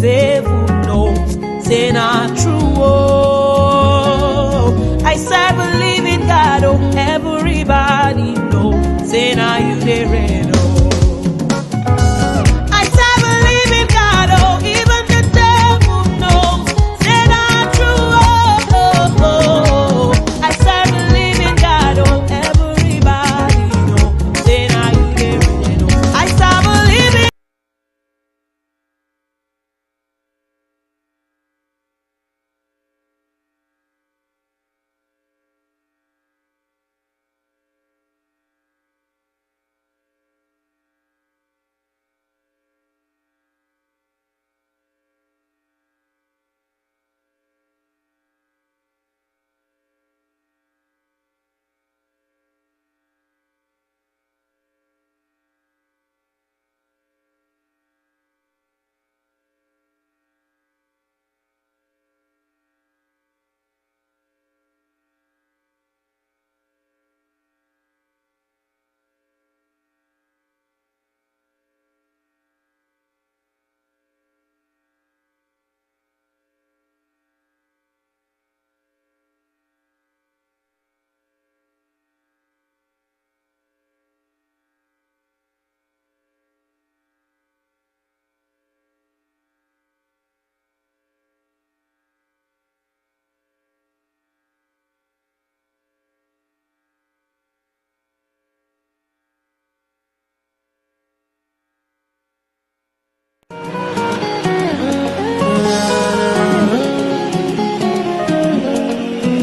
devil knows, say not true. Oh, I serve a living God. Oh, everybody knows, say now you dey reign. Oh, I serve a living God. Oh, even the devil knows, say not true. Oh, I serve a living God. Oh, everybody knows, say now you dey reign. Oh, I serve a living.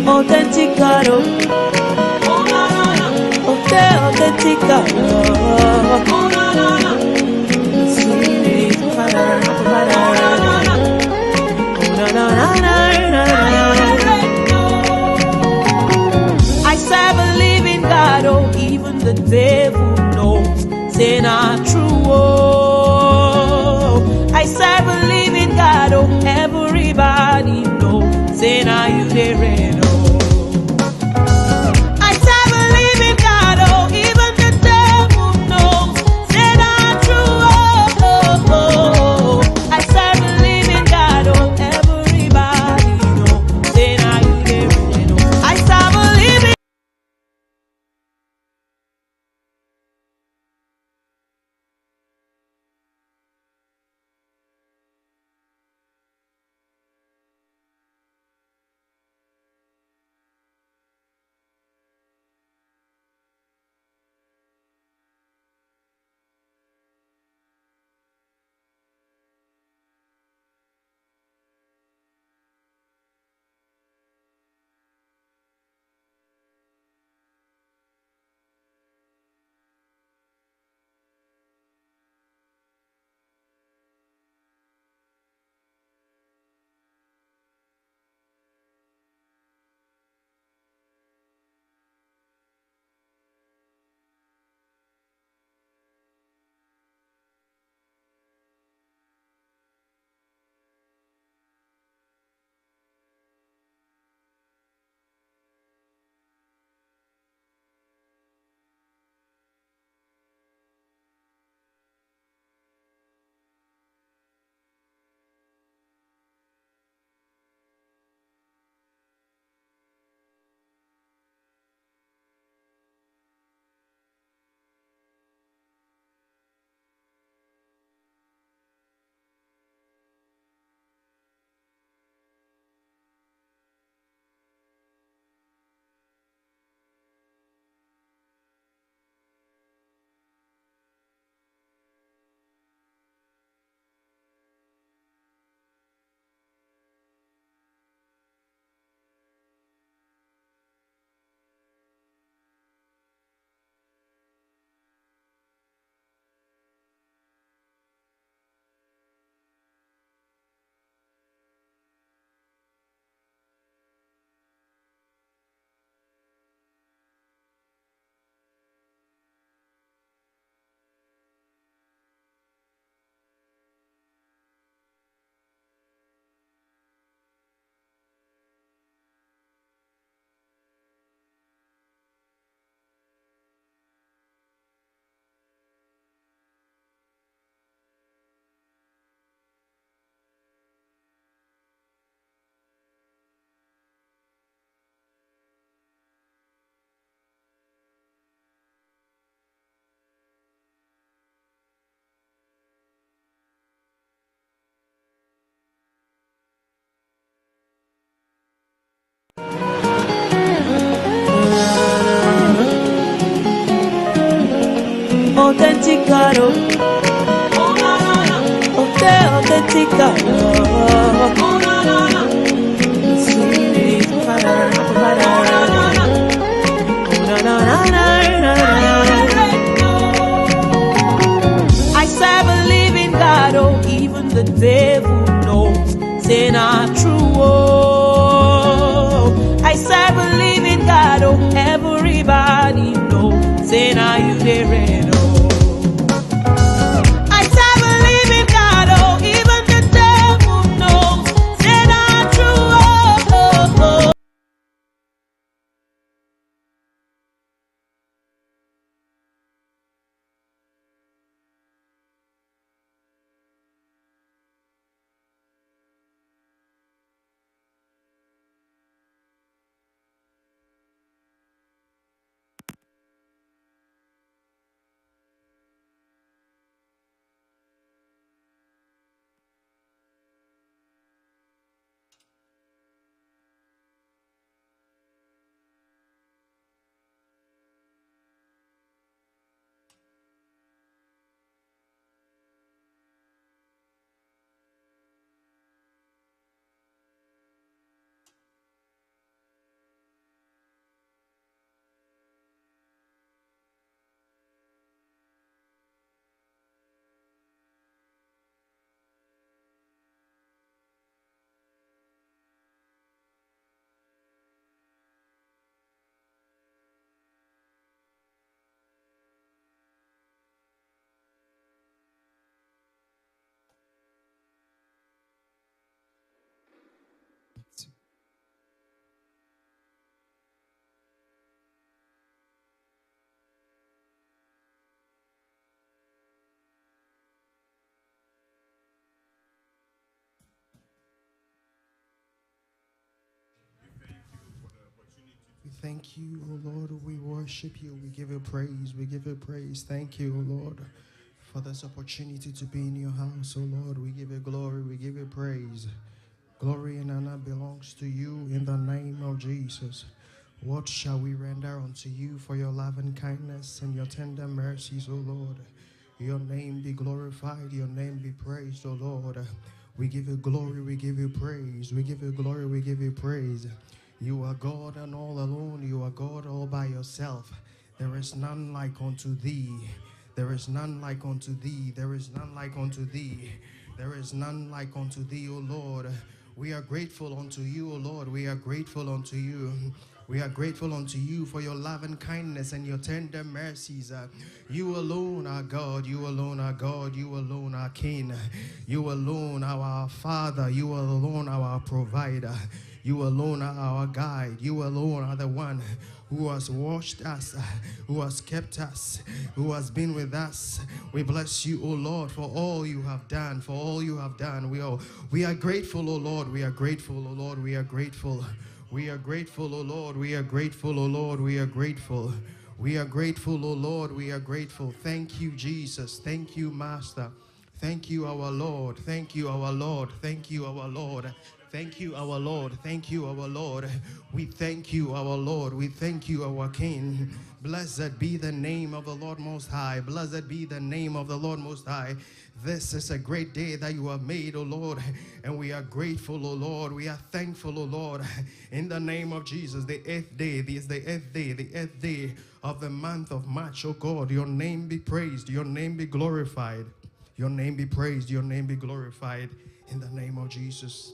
Authentic God, oh, okay, authentic God, oh, sweet Father, I serve a living God, oh, even the devil knows, say not true. Oh, I serve a living God, oh, everybody knows, say now you dey reign. Oh, I serve a living God. Oh, even the devil knows, say not true. Oh, I serve a living God. Oh, everybody knows, say now you dey reign. Oh, I serve a living. authentic God, oh, authentic God, sweet provider, I serve a living God, oh, even the devil knows, say not true, oh. I serve a living God, oh, everybody knows, say now you there, oh. I serve a living God, oh, even the devil knows, say not true, oh. We thank you, O Lord. We worship you. We give you praise. We give you praise. Thank you, O Lord, for this opportunity to be in your house, O Lord. We give you glory. We give you praise. Glory and honor belongs to you in the name of Jesus. What shall we render unto you for your love and kindness and your tender mercies, O Lord? Your name be glorified. Your name be praised, O Lord. We give you glory. We give you praise. We give you glory. We give you praise. You are God and all alone. You are God all by yourself. There is none like unto thee. There is none like unto thee. There is none like unto thee. There is none like unto thee, O Lord. We are grateful unto you, O Lord. We are grateful unto you. We are grateful unto you for your love and kindness and your tender mercies. You alone are God. You alone are God. You alone are King. You alone are our Father. You alone are our provider. You alone are our guide. You alone are the one who has washed us, who has kept us, who has been with us. We bless you, O Lord, for all you have done, for all you have done. We are grateful, O Lord. We are grateful, O Lord. We are grateful. We are grateful, O Lord. We are grateful, O Lord. We are grateful. We are grateful, O Lord. We are grateful. Thank you, Jesus. Thank you, Master. Thank you, our Lord. Thank you, our Lord. Thank you, our Lord. Thank you, our Lord. Thank you, our Lord. We thank you, our Lord. We thank you, our King. Blessed be the name of the Lord Most High. Blessed be the name of the Lord Most High. This is a great day that you have made, O Lord, and we are grateful, O Lord. We are thankful, O Lord. In the name of Jesus, the 8th day, this is the 8th day of the month of March, O God. Your name be praised. Your name be glorified. Your name be praised. Your name be glorified. In the name of Jesus.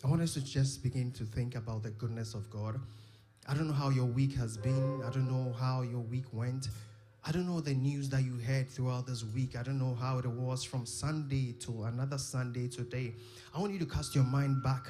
I want us to just begin to think about the goodness of God. I don't know how your week has been. I don't know how your week went. I don't know the news that you heard throughout this week. I don't know how it was from Sunday to another Sunday today. I want you to cast your mind back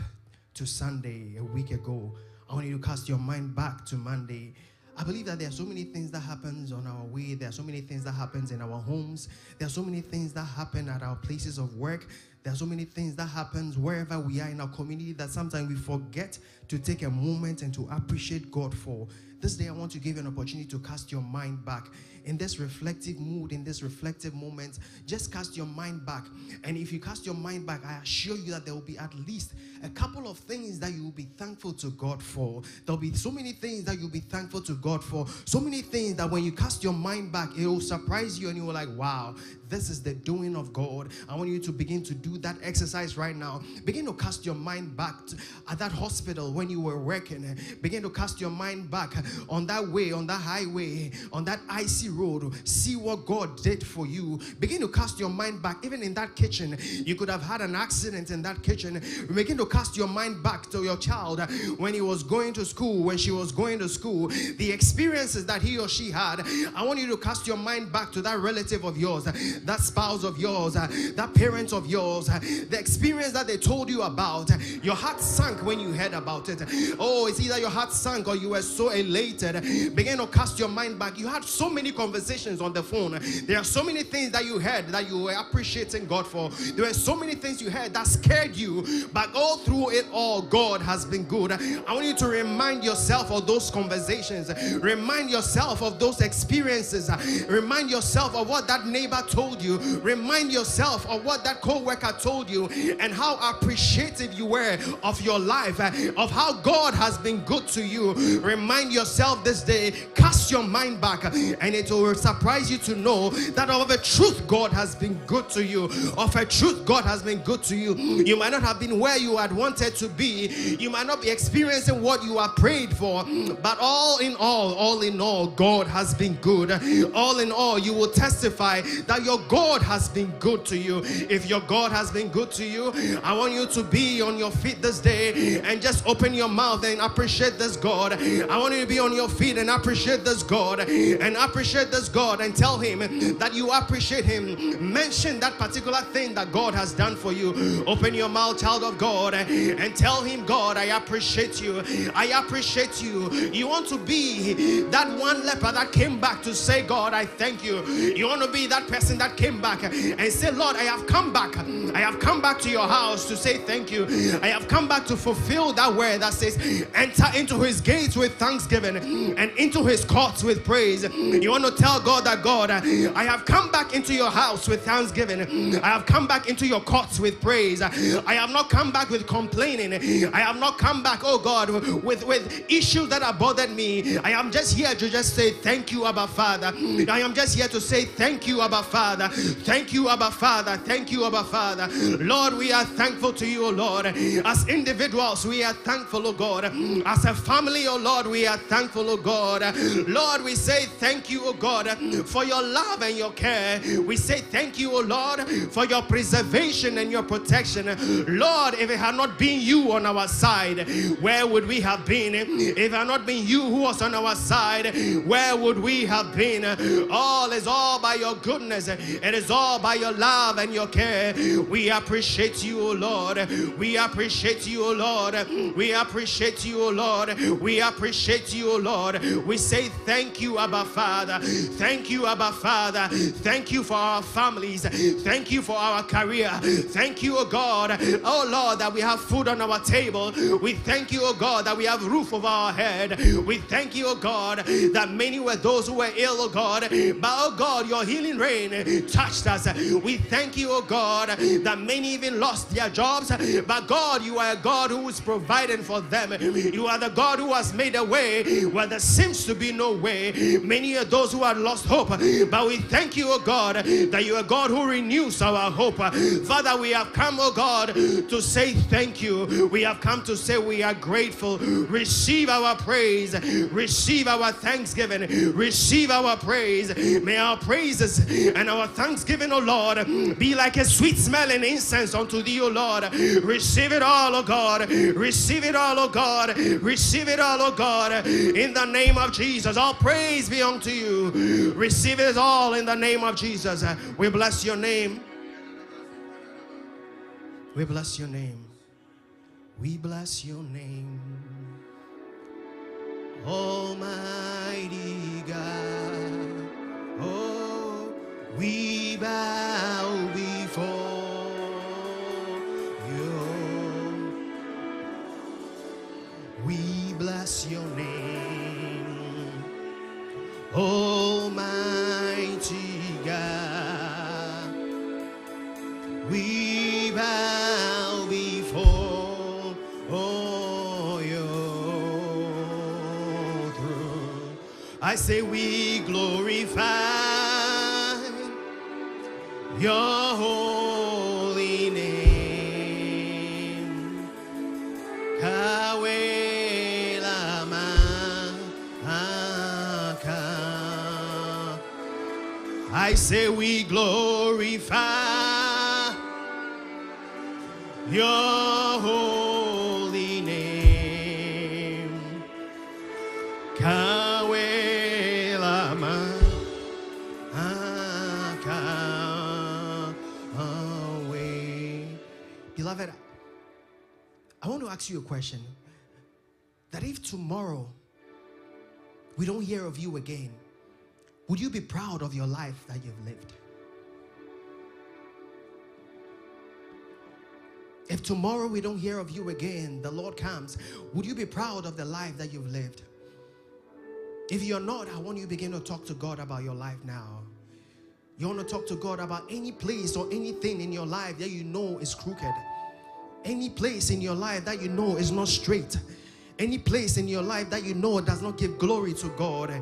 to Sunday a week ago. I want you to cast your mind back to Monday. I believe that there are so many things that happens on our way. There are so many things that happens in our homes. There are so many things that happen at our places of work. There are so many things that happens wherever we are in our community that sometimes we forget to take a moment and to appreciate God for. This day I want to give you an opportunity to cast your mind back. In this reflective mood, in this reflective moment, just cast your mind back. And if you cast your mind back, I assure you that there will be at least a couple of things that you will be thankful to God for. There will be so many things that you'll be thankful to God for. So many things that when you cast your mind back, it will surprise you and you will like, wow, this is the doing of God. I want you to begin to do that exercise right now. Begin to cast your mind back at that hospital when you were working. Begin to cast your mind back on that way, on that highway, on that icy road. See what God did for you. Begin to cast your mind back. Even in that kitchen, you could have had an accident in that kitchen. Begin to cast your mind back to your child when he was going to school, when she was going to school, the experiences that he or she had. I want you to cast your mind back to that relative of yours, that spouse of yours, that parent of yours, the experience that they told you about. Your heart sank when you heard about it. Oh, it's either your heart sank or you were so elated. Begin to cast your mind back. You had so many conversations on the phone. There are so many things that you heard that you were appreciating God for. There were so many things you heard that scared you, but all through it all, God has been good. I want you to remind yourself of those conversations. Remind yourself of those experiences. Remind yourself of what that neighbor told you. Remind yourself of what that co-worker told you and how appreciative you were of your life, of how God has been good to you. Remind yourself this day, cast your mind back, and it will surprise you to know that of a truth God has been good to you. Of a truth God has been good to you. You might not have been where you had wanted to be. You might not be experiencing what you have prayed for, but all in all, God has been good. All in all, you will testify that your God has been good to you. If your God has been good to you, I want you to be on your feet this day and just open your mouth and appreciate this God. I want you to be on your feet and appreciate this God, and appreciate this God and tell him that you appreciate him. Mention that particular thing that God has done for you. Open your mouth, child of God, and tell him, God, I appreciate you. I appreciate you. You want to be that one leper that came back to say, God, I thank you. You want to be that person that came back and say, Lord, I have come back. I have come back to your house to say thank you. I have come back to fulfill that word that says, enter into his gates with thanksgiving and into his courts with praise. You want to tell God that, God, I have come back into your house with thanksgiving. I have come back into your courts with praise. I have not come back with complaining. I have not come back, oh God, with issues that have bothered me. I am just here to just say thank you, Abba Father. I am just here to say thank you, Abba Father. Thank you, Abba Father. Thank you, Abba Father. Lord, we are thankful to you, oh Lord. As individuals, we are thankful, oh God. As a family, oh Lord, we are thankful, oh God. Lord, we say thank you, oh God, for your love and your care. We say thank you, oh Lord, for your preservation and your protection. Lord, if it had not been you on our side, where would we have been? If it had not been you who was on our side, where would we have been? All is all by your goodness. It is all by your love and your care. We appreciate you, O Lord. We appreciate you, O Lord. We appreciate you, O Lord. We appreciate you, O Lord. We say thank you, Abba Father. Thank you, Abba Father. Thank you for our families. Thank you for our career. Thank you, O God. Oh Lord, that we have food on our table. We thank you, O God, that we have roof over our head. We thank you, O God, that many were those who were ill, O God. But oh God, your healing rain touched us. We thank you, O God, that many even lost their jobs. But God, you are a God who is providing for them. You are the God who has made a way where there seems to be no way. Many are those who have lost hope. But we thank you, O God, that you are God who renews our hope. Father, we have come, O God, to say thank you. We have come to say we are grateful. Receive our praise. Receive our thanksgiving. Receive our praise. May our praises and our thanksgiving, O Lord, be like a sweet smelling incense unto thee, O Lord. Receive it all, O God. Receive it all, O God. Receive it all, O God. In the name of Jesus, all praise be unto you. Receive it all in the name of Jesus. We bless your name. We bless your name. We bless your name. Almighty God. Oh, we bow before you. We bless your name. Almighty God, we bow before your throne. I say we glorify your holy name. Kawe lama aka. I say we glorify your holy name. Kawe lama aka. Beloved, I want to ask you a question. That if tomorrow we don't hear of you again, would you be proud of your life that you've lived? If tomorrow we don't hear of you again, the Lord comes, would you be proud of the life that you've lived? If you're not, I want you to begin to talk to God about your life now. You want to talk to God about any place or anything in your life that you know is crooked. Any place in your life that you know is not straight. Any place in your life that you know does not give glory to God.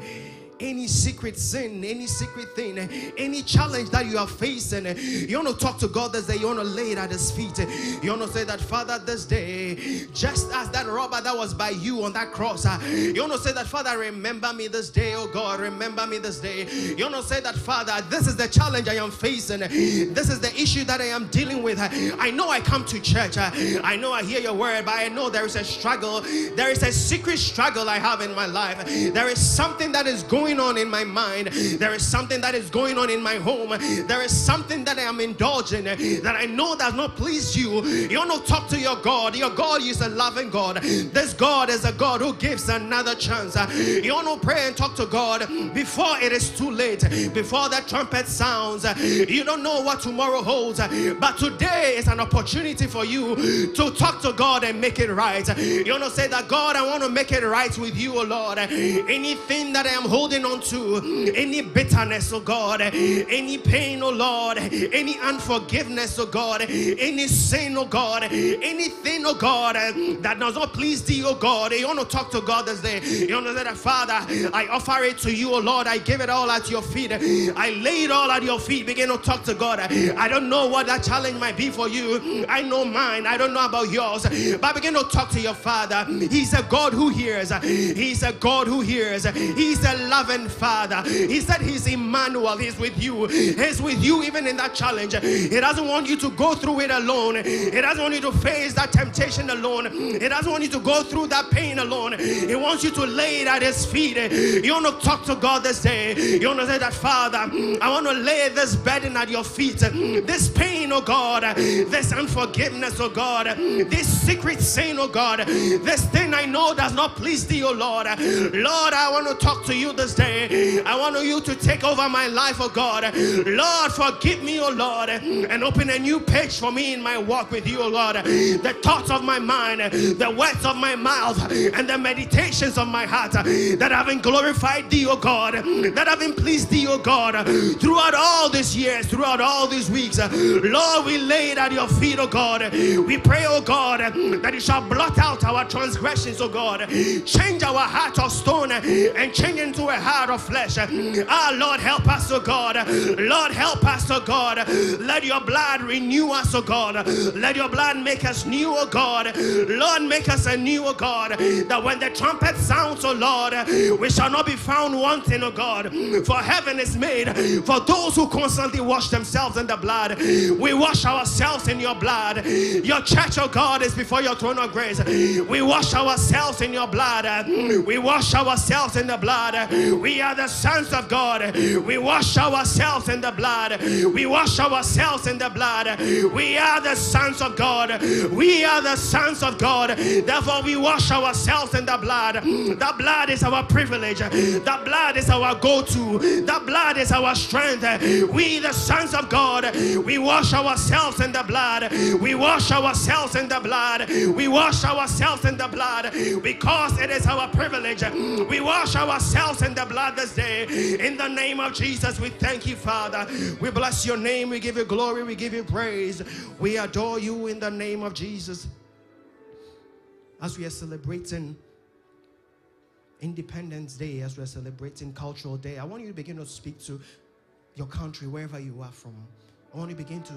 Any secret sin, any secret thing, any challenge that you are facing, you want to talk to God this day. You want to lay it at His feet. You want to say that, Father, this day, just as that robber that was by you on that cross, you want to say that, Father, remember me this day, oh God, remember me this day. You want to say that, Father, this is the challenge I am facing. This is the issue that I am dealing with. I know I come to church. I know I hear your word, but I know there is a struggle. There is a secret struggle I have in my life. There is something that is going on in my mind. There is something that is going on in my home. There is something that I am indulging that I know does not please you. You want to talk to your God. Your God is a loving God. This God is a God who gives another chance. You want to pray and talk to God before it is too late, before the trumpet sounds. You don't know what tomorrow holds, but today is an opportunity for you to talk to God and make it right. You want to say that, God, I want to make it right with you, oh Lord. Anything that I am holding on to, any bitterness, oh God, any pain, oh Lord, any unforgiveness, oh God, any sin, oh God, anything, oh God, that does not please thee, oh God. You want to talk to God this day. You want to say that, Father, I offer it to you, oh Lord. I give it all at your feet. I lay it all at your feet. Begin to talk to God. I don't know what that challenge might be for you. I know mine. I don't know about yours. But begin to talk to your Father. He's a God who hears. He's a God who hears. He's a loving Father. He said He's Emmanuel. He's with you. He's with you even in that challenge. He doesn't want you to go through it alone. He doesn't want you to face that temptation alone. He doesn't want you to go through that pain alone. He wants you to lay it at His feet. You want to talk to God this day. You want to say that, Father, I want to lay this burden at your feet. This pain, oh God, this unforgiveness, oh God, this secret sin, oh God, this thing I know does not please thee, oh Lord. Lord, I want to talk to you this day. I want you to take over my life, oh God. Lord, forgive me, oh Lord, and open a new page for me in my walk with you, oh Lord. The thoughts of my mind, the words of my mouth, and the meditations of my heart that haven't glorified thee, oh God, that haven't pleased thee, oh God, throughout all these years, throughout all these weeks. Lord, we lay it at your feet, oh God. We pray, oh God, that you shall blot out our transgressions, oh God. Change our heart of stone and change into a heart of flesh. Lord, help us, oh God. Lord, help us, oh God. Let your blood renew us, oh God. Let your blood make us new, oh God. Lord, make us anew, oh God, that when the trumpet sounds, oh Lord, we shall not be found wanting, oh God. For heaven is made for those who constantly wash themselves in the blood. We wash ourselves in your blood. Your church, oh God, is before your throne of grace. We wash ourselves in your blood. We wash ourselves in the blood. We are the sons of God. We wash ourselves in the blood. We wash ourselves in the blood. We are the sons of God. We are the sons of God. Therefore, we wash ourselves in the blood. The blood is our privilege. The blood is our go-to. The blood is our strength. We, the sons of God, we wash ourselves in the blood. We wash ourselves in the blood. We wash ourselves in the blood because it is our privilege. We wash ourselves in the the blood this day. In the name of Jesus, we thank you, Father. We bless your name. We give you glory. We give you praise. We adore you in the name of Jesus. As we are celebrating Independence Day, as we are celebrating Cultural Day, I want you to begin to speak to your country, wherever you are from. I want you to begin to,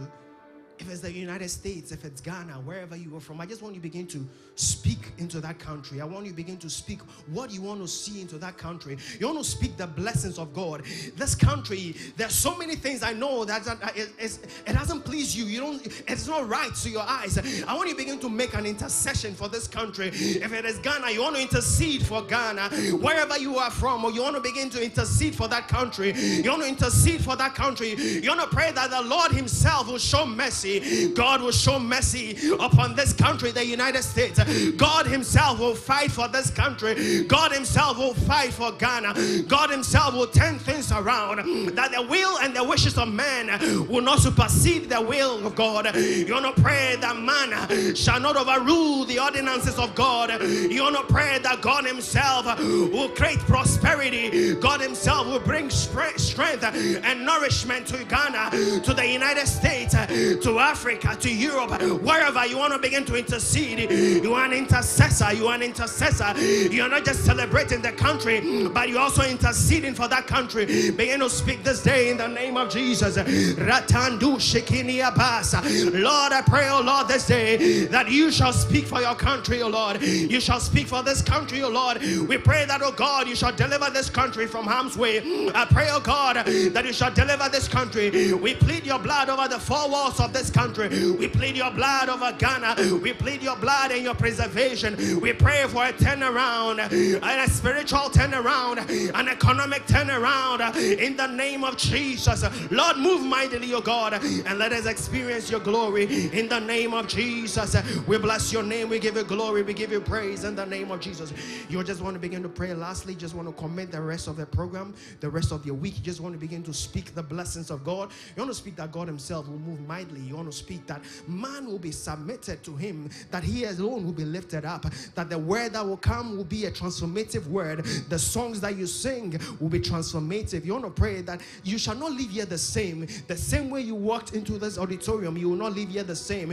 if it's the United States, if it's Ghana, wherever you are from, I just want you to begin to speak into that country. I want you to begin to speak what you want to see into that country. You want to speak the blessings of God. This country, there's so many things I know that it doesn't please you. It's not right to your eyes. I want you to begin to make an intercession for this country. If it is Ghana, you want to intercede for Ghana. Wherever you are from, or you want to begin to intercede for that country. You want to intercede for that country. You want to pray that the Lord himself will show mercy. God will show mercy upon this country, the United States. God himself will fight for this country. God himself will fight for Ghana. God himself will turn things around, that the will and the wishes of man will not supersede the will of God. You want to pray that man shall not overrule the ordinances of God. You want to pray that God himself will create prosperity. God himself will bring strength and nourishment to Ghana, to the United States, to Africa, to Europe, wherever you want to begin to intercede. You are an intercessor. You are an intercessor. You are not just celebrating the country, but you're also interceding for that country. Begin to speak this day in the name of Jesus. Ratandu Shekini Abasa. Lord, I pray, oh Lord, this day that you shall speak for your country, oh Lord. You shall speak for this country, oh Lord. We pray that, oh God, you shall deliver this country from harm's way. I pray, oh God, that you shall deliver this country. We plead your blood over the four walls of this country. We plead your blood over Ghana. We plead your blood and your preservation. We pray for a turnaround, and a spiritual turnaround, an economic turnaround in the name of Jesus. Lord, move mightily, oh God, and let us experience your glory in the name of Jesus. We bless your name. We give you glory. We give you praise in the name of Jesus. You just want to begin to pray. Lastly, just want to commit the rest of the program, the rest of your week. You just want to begin to speak the blessings of God. You want to speak that God himself will move mightily. You want to speak that man will be submitted to him, that he alone will be lifted up, that the word that will come will be a transformative word. The songs that you sing will be transformative. You want to pray that you shall not leave here the same way you walked into this auditorium. You will not leave here the same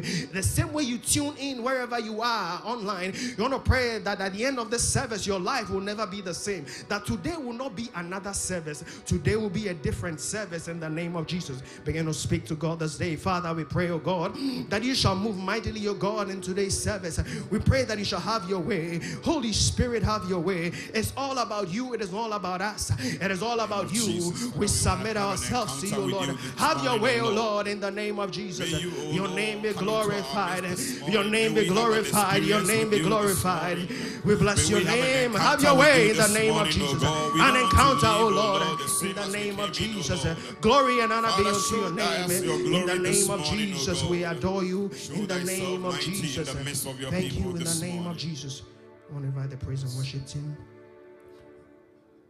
way you tune in wherever you are online. You want to pray that at the end of this service your life will never be the same, that today will not be another service. Today will be a different service in the name of Jesus. Begin to speak to God this day. Father, we pray, oh God, that you shall move mightily, oh God, in today's service. We pray that you shall have your way. Holy Spirit, have your way. It's all about you. It is all about us. It is all about you. We submit ourselves to you, Lord. Have your way, oh Lord, in the name of Jesus. Your name be glorified. Your name be glorified. Your name be glorified. We bless your name. Have your way in the name of Jesus. An encounter, oh Lord, in the name of Jesus. Glory and honor be unto your name. In the name of Jesus, we adore you. In the name of Jesus. Thank you in the name of Jesus. I want to invite the praise and worship team.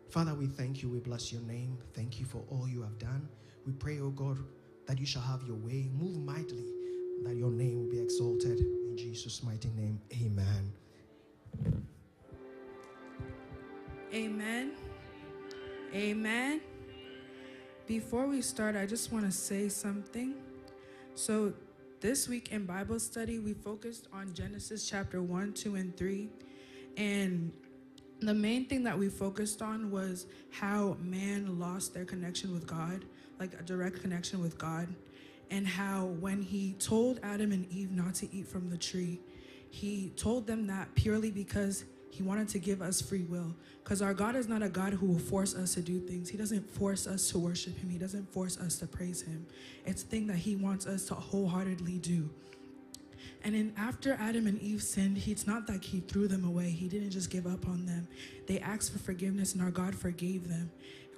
Father, we thank you. We bless your name. Thank you for all you have done. We pray, oh God, that you shall have your way. Move mightily, that your name will be exalted. In Jesus' mighty name, amen. Amen. Amen. Before we start, I just want to say something. So this week in Bible study, we focused on Genesis chapter 1, 2, and 3. And the main thing that we focused on was how man lost their connection with God, like a direct connection with God. And how when he told Adam and Eve not to eat from the tree, he told them that purely because he wanted to give us free will. Because our God is not a God who will force us to do things. He doesn't force us to worship him. He doesn't force us to praise him. It's a thing that he wants us to wholeheartedly do. And then after Adam and Eve sinned, it's not like he threw them away. He didn't just give up on them. They asked for forgiveness and our God forgave them.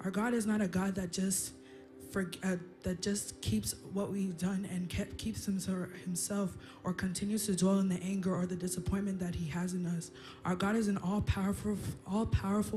Our God is not a God that just that just keeps what we've done and keeps himself or continues to dwell in the anger or the disappointment that he has in us. Our God is an all-powerful,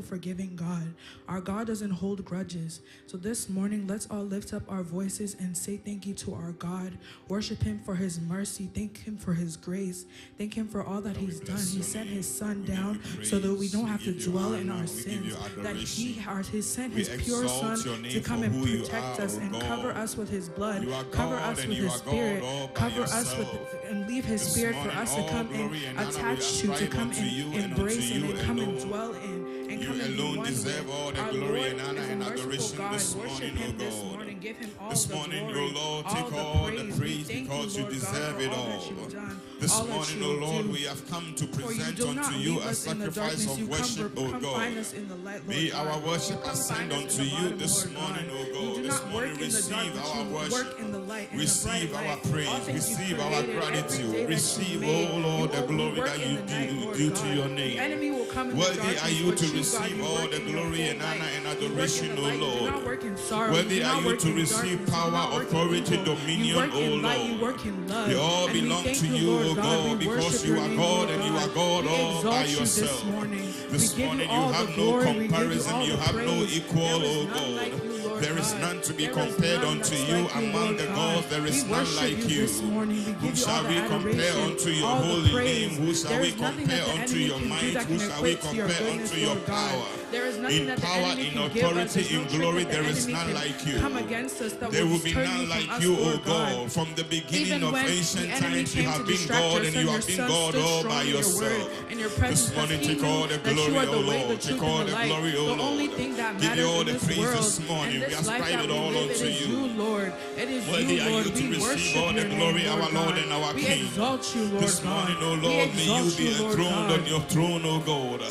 forgiving God. Our God doesn't hold grudges. So this morning, let's all lift up our voices and say thank you to our God. Worship him for his mercy. Thank him for his grace. Thank him for all that he's done. He sent his son down so that we don't have to dwell in our sins. That he sent his pure son to come and protect us and cover us with his blood, cover us with his spirit, cover us with and leave his spirit for us to come and attach to come and embrace and come and dwell in. And You come and be alone one deserve with. all the Our glory Lord and honor is a and merciful adoration God. this Worship morning, him O this God. morning. Give him all This the morning, glory, O Lord, all take the all the praise. praise We thank because you, you Lord God, deserve for it all that all. you've done, This all that morning, O you'll Lord, do. we have come to For you present do not unto you leave a us in the sacrifice darkness. You of worship, O come God. find us in the light, Lord May God. our worship You come ascend find us unto in the you bottom, this Lord morning, God. O You God. do This not morning, work in the dark, receive but our you worship. work in the light, in the Receive bright our light. praise. All things you Receive our created, every day gratitude. that you Receive, made, O Lord, the you glory work that in you the night, Lord do God. to your The name. enemy will come in the Worthy darkness, are you but to you, God, receive you all work the in your glory full and light. honor and You work in adoration, the O light. You do Lord. not work in sorrow. Worthy You do are not you work to in receive darkness. You do power, not work in authority, evil. You dominion, work O in light. You Lord. work in love. They all And we belong thank to you, you, Lord O God. God, We because worship you your are name, God Lord and you are God. God We all by exalt you this yourself. morning. We This give you morning you all the have no glory. We give you comparison, all you the have no praise. equal, There is O none like God. you, Lord There is God. none to be There is compared none unto that's you like you, among Lord the God. gods. There We is none worship like you you. this morning. We Whom give you all shall the we compare adoration, unto your all the holy praise. name? Who shall There we is nothing that compare the unto enemy your can do might? that Who can shall we equate to your compare goodness, unto your Lord God. power? There is nothing In that the power, enemy in can give us. authority, There's no in trick glory, that the there is enemy none can like you. come against us that There will will be turn none you from like us, you, O Lord God. God. From the beginning Even of when ancient the enemy times, you came to have been distract God your and son, you your have been son God stood all strong by in your word yourself. and your presence This because morning, he take knew all the that you glory, are O the way, the Lord. truth, Take all and the the light. glory, O The only Lord. thing that Give you matters all in the this praise world this morning. and We this life ascribe that it we all live, it unto is you. you, Lord. It is Worthy you, are you Lord. to We receive worship all the your glory, name, our Lord Lord God. and our We King. exalt you, Lord This God. morning, O We Lord, may you exalt be you, Lord enthroned God. on your throne, O God.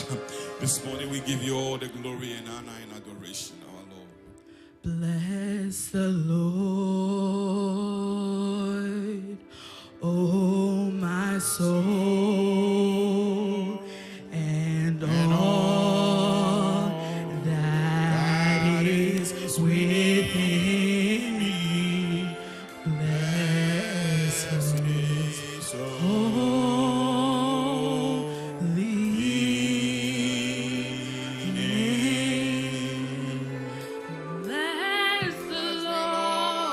This morning we give you all the glory and honor and adoration, our Lord. Bless the Lord, oh my soul, and all that is within me. Bless His holy name. Bless the Lord.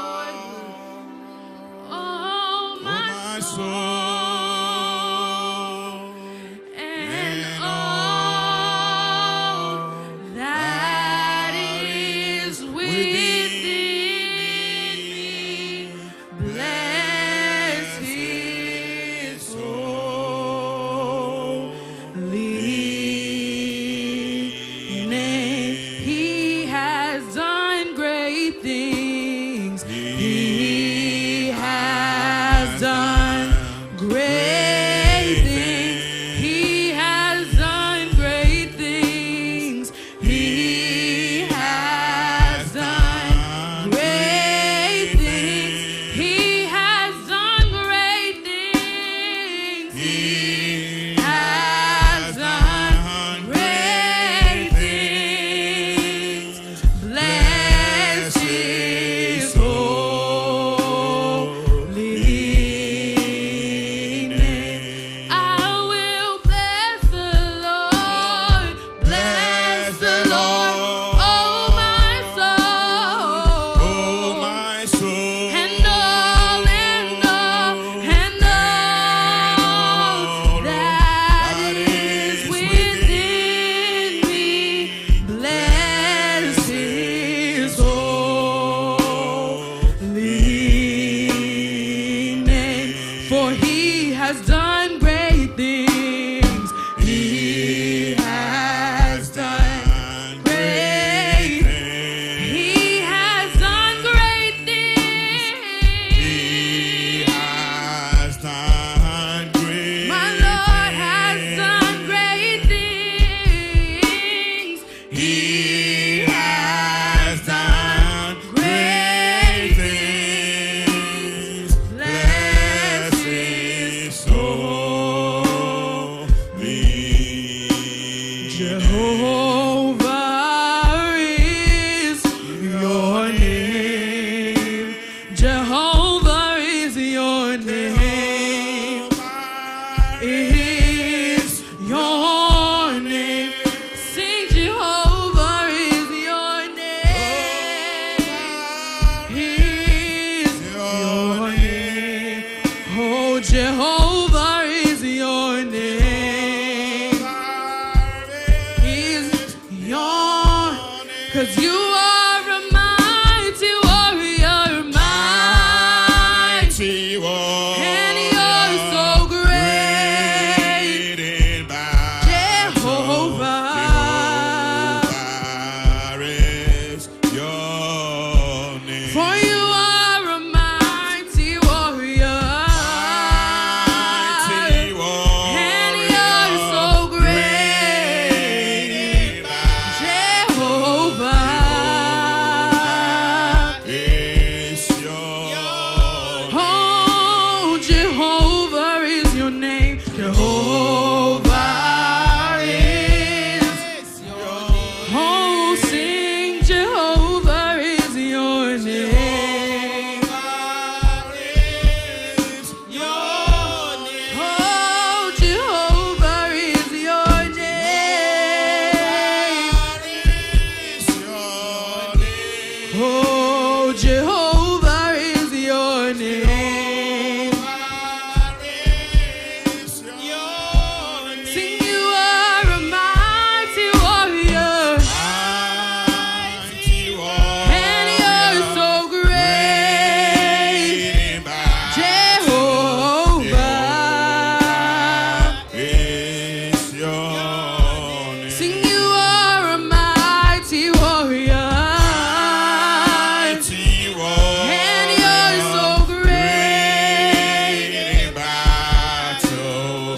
Oh, Jehovah is your name. Sing, you are a mighty warrior. And you're so great. Jehovah. Sing, you are a mighty warrior. And you're so great.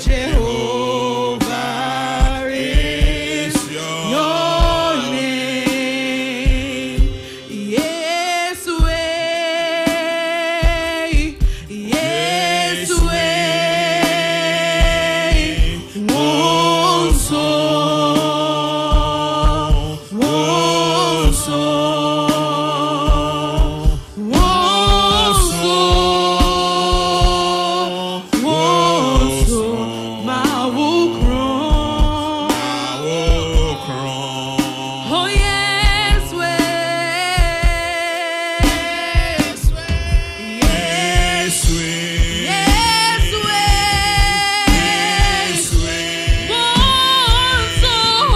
Jehovah is your name. Yes, way. Yes, way. One soul. One soul. One soul. One soul. My will crown. Oh, yes, way. Yes, way. Yes, way. One soul.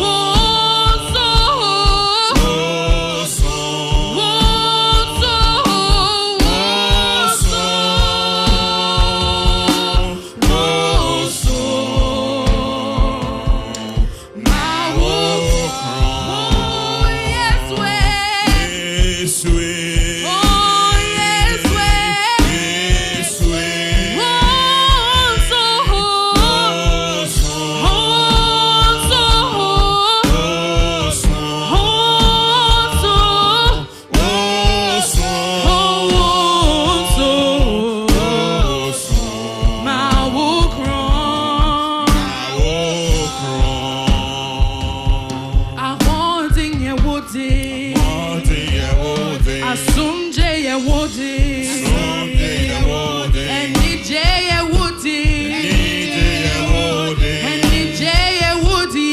One soul. One soul. My will crown. Oh, yes, way. Oh, yes, way. One soul. One soul. My will crown. I want in your woody. Asumje ye woody. And DJ ye woody. And DJ ye woody.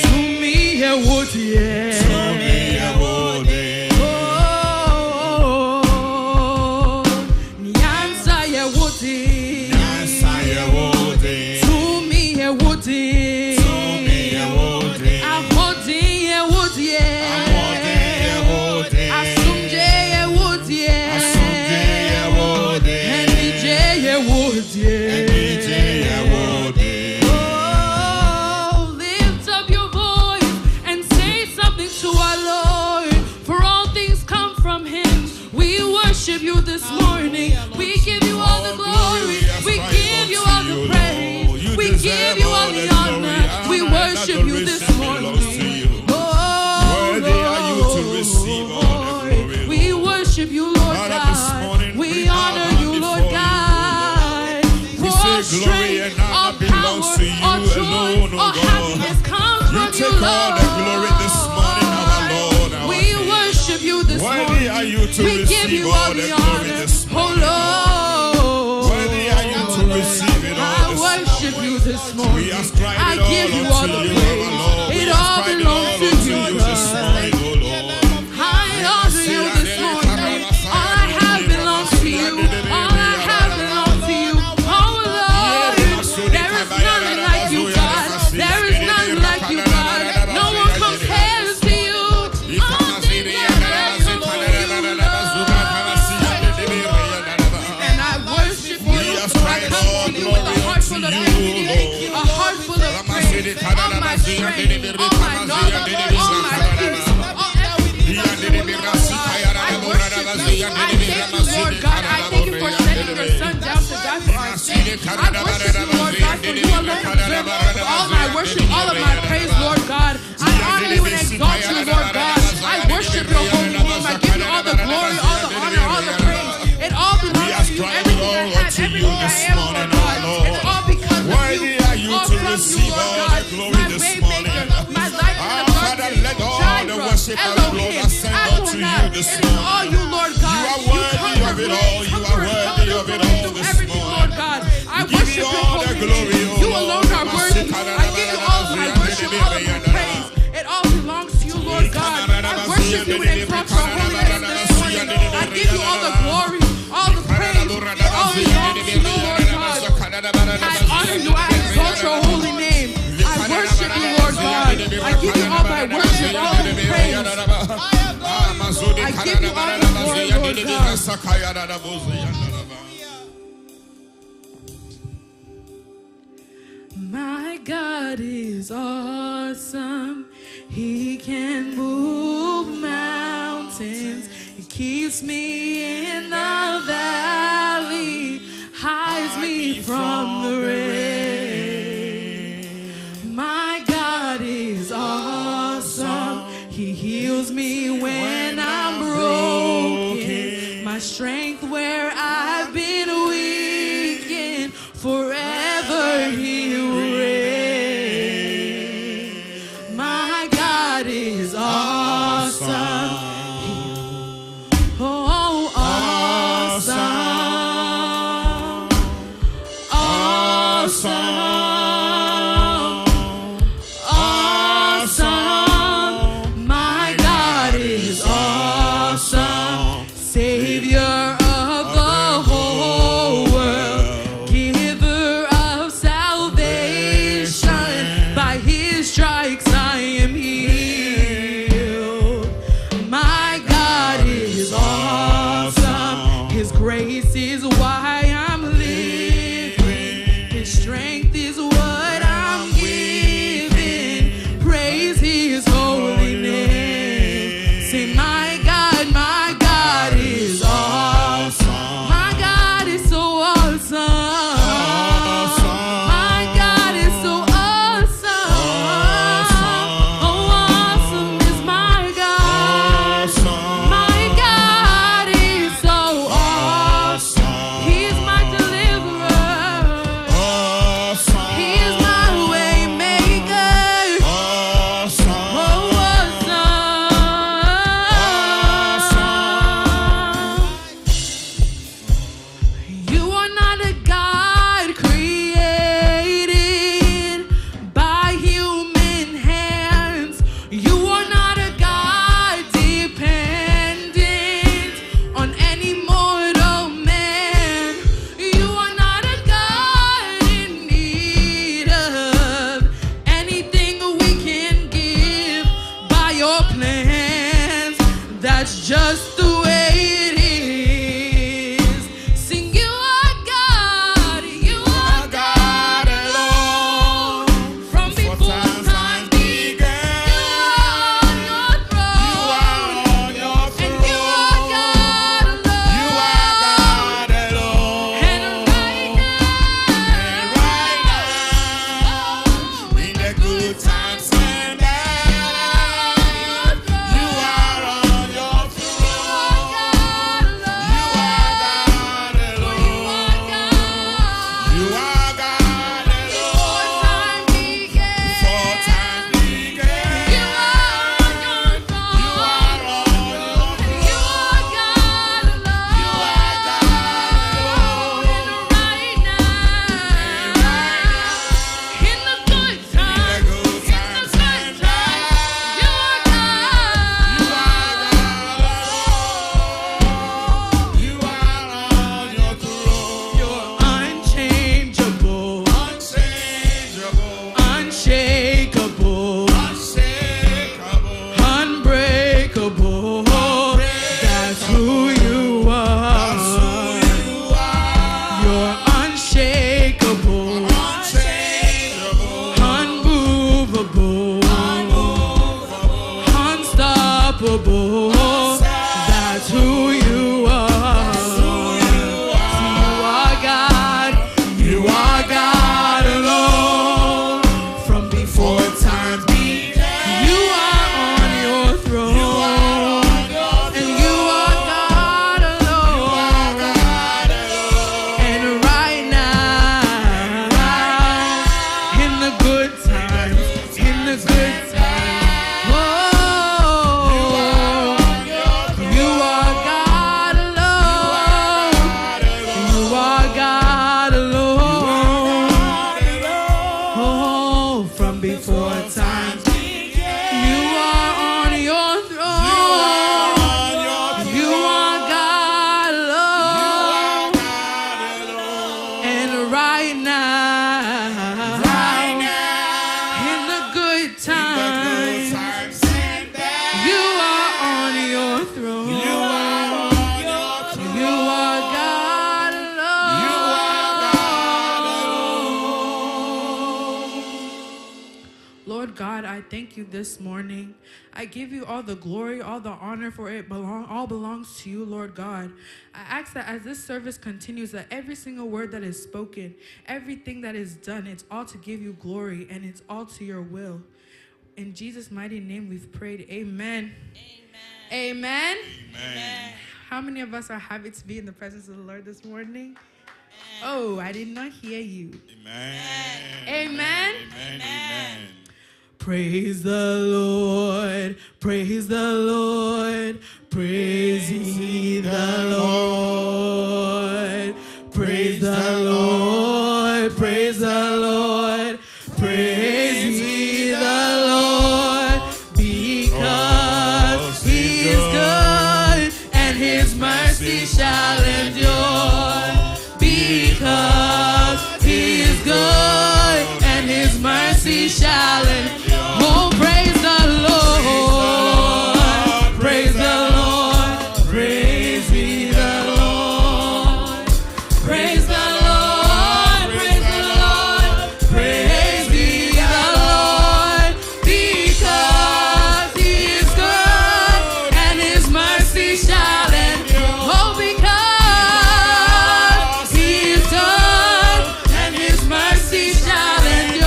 To me ye woody. Oh, Nyansa ye woody. To me ye woody. Ahodi ye woody. Asumje ye woody. And DJ ye woody. Oh, lift up your voice and say something to our Lord. For all things come from Him. We worship you this morning. We give you all the glory. We give you all the praise. We give you all the honor. We worship you this morning. We worship you, Lord God. We honor you, Lord God. For all strength, all power, all joy, all happiness comes from you, Lord. We worship you this morning. We give you all the honor, oh Lord. I worship you this morning. I give you all the praise. It all belongs to you, God. I honor you this morning. All I have belongs to you. All I have belongs to you. Oh Lord, there is none like you, God. There is none like you, God. No one compares to you. All things are blessed, Lord, you, Lord. And I worship you. I come to you with a heart full of thanksgiving, a heart full of praise, all my strength, all my knowledge, all my peace, all everything that's in me, Lord God. I worship you. I thank you, Lord God. I thank you for sending your Son down to die for our sins. I worship you, Lord God, for you alone deserve all my worship, all of my praise, Lord God. I honor you and exalt you, Lord God. I worship your holy name. I give you all the glory, all the honor, all the praise. It all belongs to you. Everything I have, everything I am, Lord God. It's all because of you. All from you, Lord God. My way maker, my life in the darkness, Jireh, Elohim, Adonai. It is all you, Lord God. You are worthy of it all. You are worthy of it all this everything, Lord God. I worship your holy name. You alone are worthy. I give you all my worship, all of my praise. It worship you and exalt your holy name this morning. I give you all the glory, all the praise. It all belongs to you, Lord God. I honor you. I exalt your holy name. I worship you, Lord God. I give you all my worship, all the praise. I give you all the glory, Lord God. My God is awesome. He can move mountains. He keeps me in the valley, hides me from the rain. My God is awesome. He heals me when I'm broken. My strength where I've been weakened. Forever He will reign. My God is awesome. Oh, awesome. Awesome. Awesome. My God is awesome. Savior of the whole world. Giver of salvation. By His stripes I am healed. My God is awesome. His grace is why I'm living. His strength is what I'm giving. Praise His holy name. Say, my God is awesome. My God is so awesome. My God is so awesome. Oh, awesome is my God. My God is so awesome. He is my deliverer. He is my way maker. Oh, awesome. You are not a God created by human hands. You are not a God dependent on any mortal man. You are not a God in need of anything we can give by your plans. That's just the way it is. Sing, you are God. You are God alone. From before time began, you are on your throne. And you are God alone. And right now, in the good times and bad, you are on your throne. You are God alone. You are God alone. Before time began, you are on your throne. You are God alone. right now, in the good times, you are God. You are on your throne. You're unchangeable, unshakable, unbreakable. That's who you are. You're unshakable, unmovable, unstoppable. That's who you are. You are God. You are God alone. From before time began, you are on your throne. And you are God alone. And right now, in the good times, in the good times, oh, thank you this morning. I give you all the glory, all the honor, for it all belongs to you, Lord God. I ask that as this service continues, that every single word that is spoken, everything that is done, it's all to give you glory and it's all to your will. In Jesus' mighty name we've prayed. Amen. Amen. Amen. How many of us are happy to be in the presence of the Lord this morning? Oh, I did not hear you. Amen. Amen. Amen. Amen. Praise the Lord, praise the Lord, praise ye the Lord, praise the Lord, praise the Lord, praise ye the Lord, because he is good and his mercy shall endure, because he is good and his mercy shall endure. Oh, praise the Lord, praise the Lord, praise ye the Lord, praise the Lord, praise the Lord, praise ye the Lord, because he is good and his mercy shall endure. Oh, because he is good and his mercy shall endure.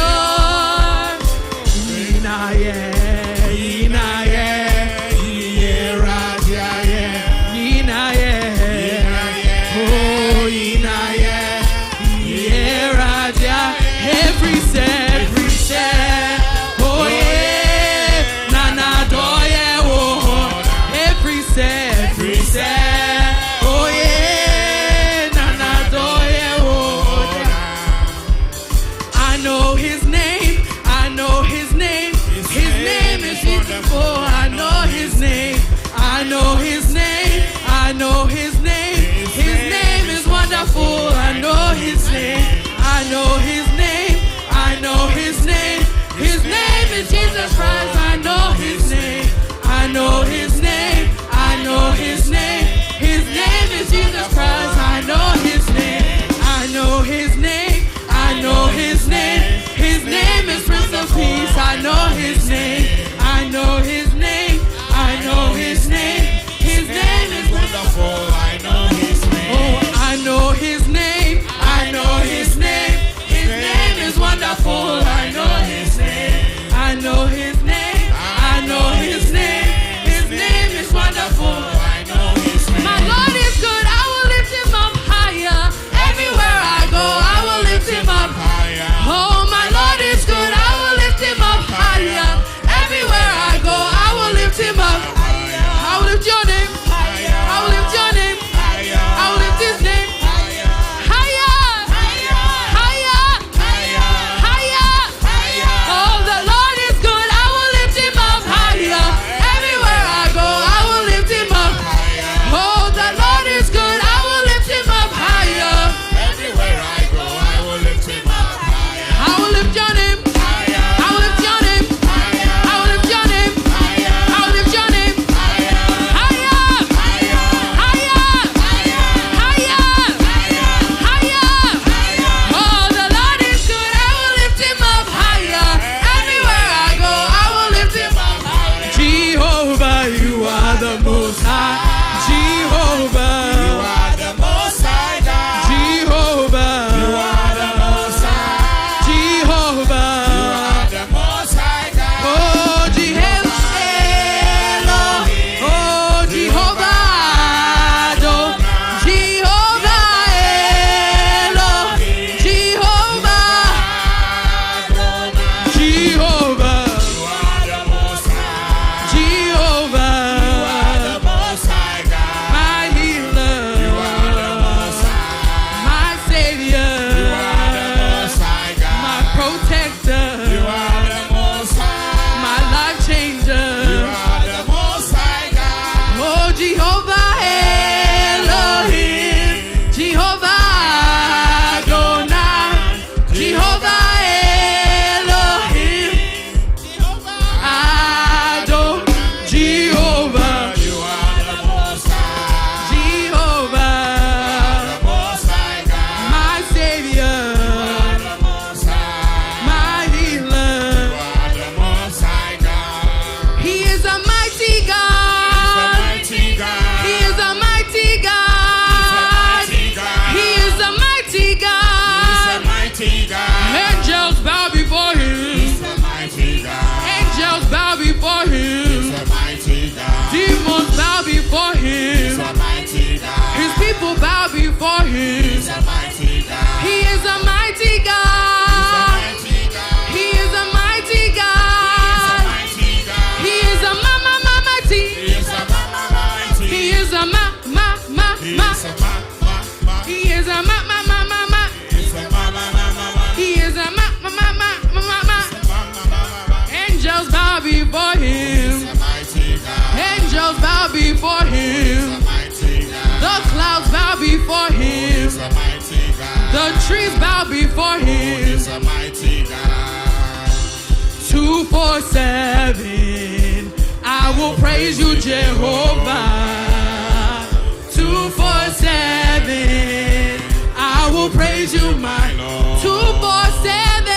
Jesus Christ, I know his name. I know his name. I know his name. His name is Jesus Christ. I know his name. I know his name. I know his name. His name is Prince of Peace. I know his name. I know his name. I know his name. His name is wonderful. I know his name. Oh, I know his name. I know his name. His name is wonderful. I know his name. I know his name. I know his name. His name is wonderful. I know his name. My Lord is good. I will lift him up higher. Everywhere I go, I will lift him up higher. Oh, my Lord is good. I will lift him up higher. before Oh, him. he's a mighty God. The trees bow before Oh, him. he's a mighty God. 247, I will praise you, Jehovah. 247, I will praise you, my Lord. 247,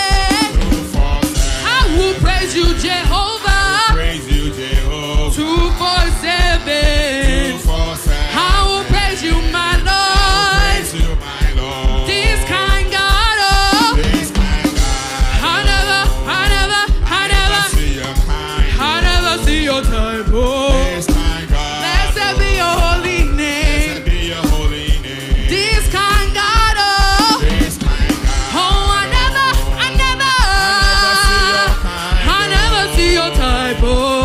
I will praise you, Jehovah. Praise you, Jehovah. 247, I will praise you, my Lord. Praise you, my Lord. This kind God, oh, This kind God. I never See your kind. I never see your type, oh. This kind God. Blessed be your holy name. Blessed be your holy name. This kind God, oh. This kind God. Oh, I never see your type, oh.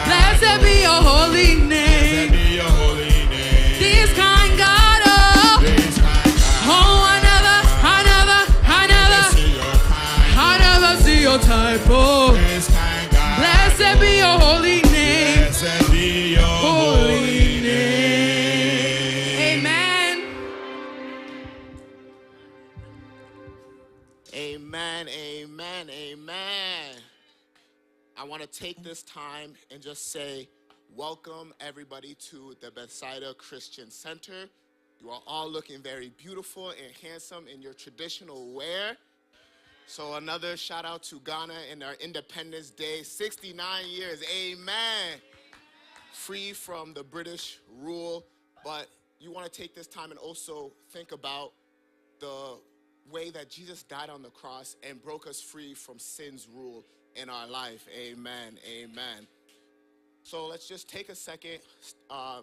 Blessed be your holy name. Blessed be your holy name. This kind God, oh. This kind God. Oh, I never see your type, oh. This kind God. Blessed be your holy name. Blessed be your holy name. Amen. Amen, amen, amen. I want to take this time and just say, welcome everybody to the Bethsaida Christian Center. You are all looking very beautiful and handsome in your traditional wear. So another shout out to Ghana and our Independence Day, 69 years, amen. Free from the British rule, but you want to take this time and also think about the way that Jesus died on the cross and broke us free from sin's rule in our life. Amen. Amen. So let's just take a second,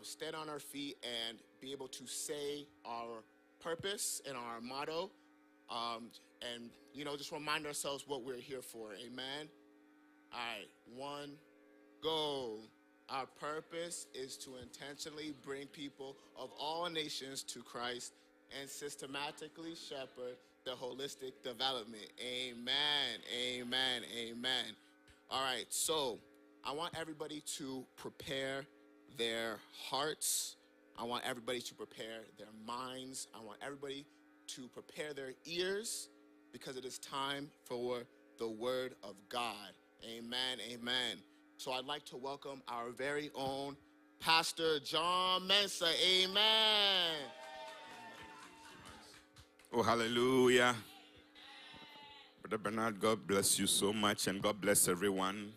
stand on our feet, and be able to say our purpose and our motto. And, just remind ourselves what we're here for. Amen. All right. 1, go. Our purpose is to intentionally bring people of all nations to Christ and systematically shepherd the holistic development. Amen, amen, amen. All right, so I want everybody to prepare their hearts. I want everybody to prepare their minds. I want everybody to prepare their ears because it is time for the word of God. Amen, amen. So I'd like to welcome our very own Pastor John Mensah. Amen. Oh, hallelujah. Brother Bernard, God bless you so much, and God bless everyone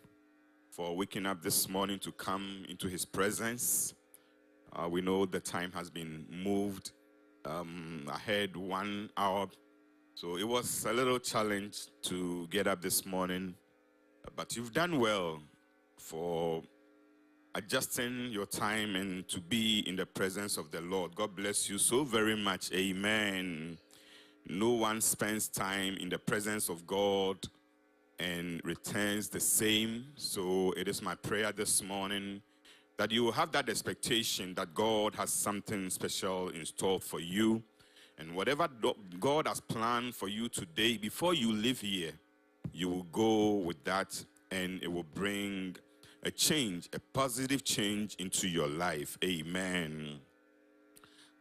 for waking up this morning to come into his presence. We know the time has been moved ahead 1 hour, so it was a little challenge to get up this morning, but you've done well for adjusting your time and to be in the presence of the Lord. God bless you so very much. Amen. No one spends time in the presence of God and returns the same. So it is my prayer this morning that you will have that expectation that God has something special in store for you. And whatever God has planned for you today, before you leave here, you will go with that, and it will bring a change, a positive change into your life. Amen.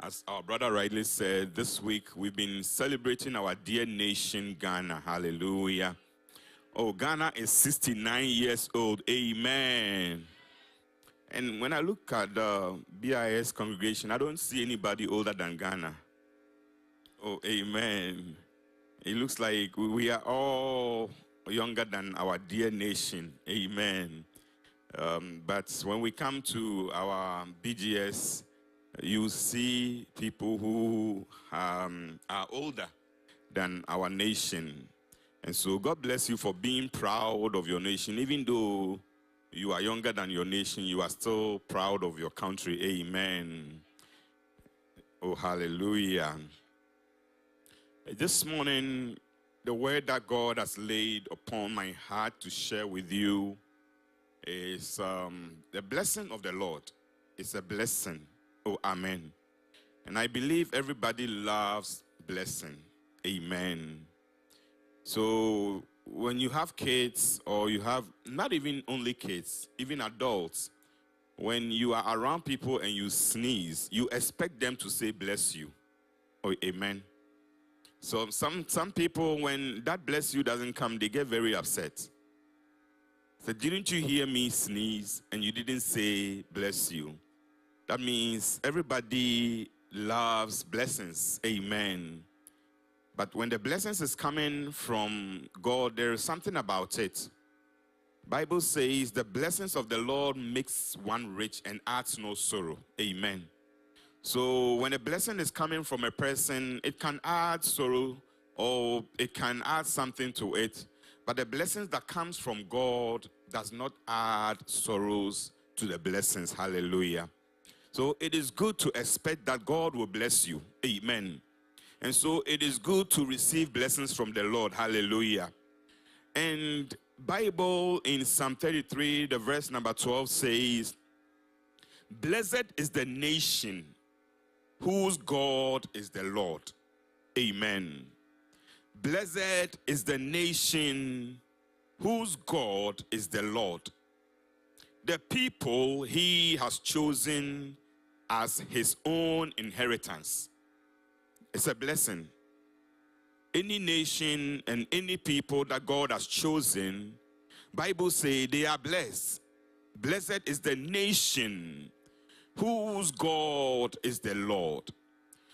As our brother rightly said, this week we've been celebrating our dear nation, Ghana. Hallelujah. Oh, Ghana is 69 years old. Amen. And when I look at the BIS congregation, I don't see anybody older than Ghana. Oh, amen. It looks like we are all younger than our dear nation. Amen. But when we come to our BGS, you see people who are older than our nation. And so God bless you for being proud of your nation. Even though you are younger than your nation, you are still proud of your country. Amen. Oh, hallelujah. This morning, the word that God has laid upon my heart to share with you is the blessing of the Lord. It's a blessing. Oh, amen. And I believe everybody loves blessing. Amen. So when you have kids, or you have not even only kids, even adults, when you are around people and you sneeze, you expect them to say bless you. Oh, amen. So some people, when that bless you doesn't come, they get very upset. So didn't you hear me sneeze and you didn't say bless you? That means everybody loves blessings. Amen. But when the blessings is coming from God, there is something about it. Bible says the blessings of the Lord makes one rich and adds no sorrow. Amen. So when a blessing is coming from a person, it can add sorrow or it can add something to it. But the blessings that comes from God does not add sorrows to the blessings. Hallelujah. So it is good to expect that God will bless you. Amen. And so it is good to receive blessings from the Lord. Hallelujah. And Bible in Psalm 33, the verse number 12 says, blessed is the nation whose God is the Lord. Amen. Blessed is the nation whose God is the Lord. The people he has chosen as his own inheritance. It's a blessing. Any nation and any people that God has chosen, Bible say they are blessed. Blessed is the nation whose God is the Lord.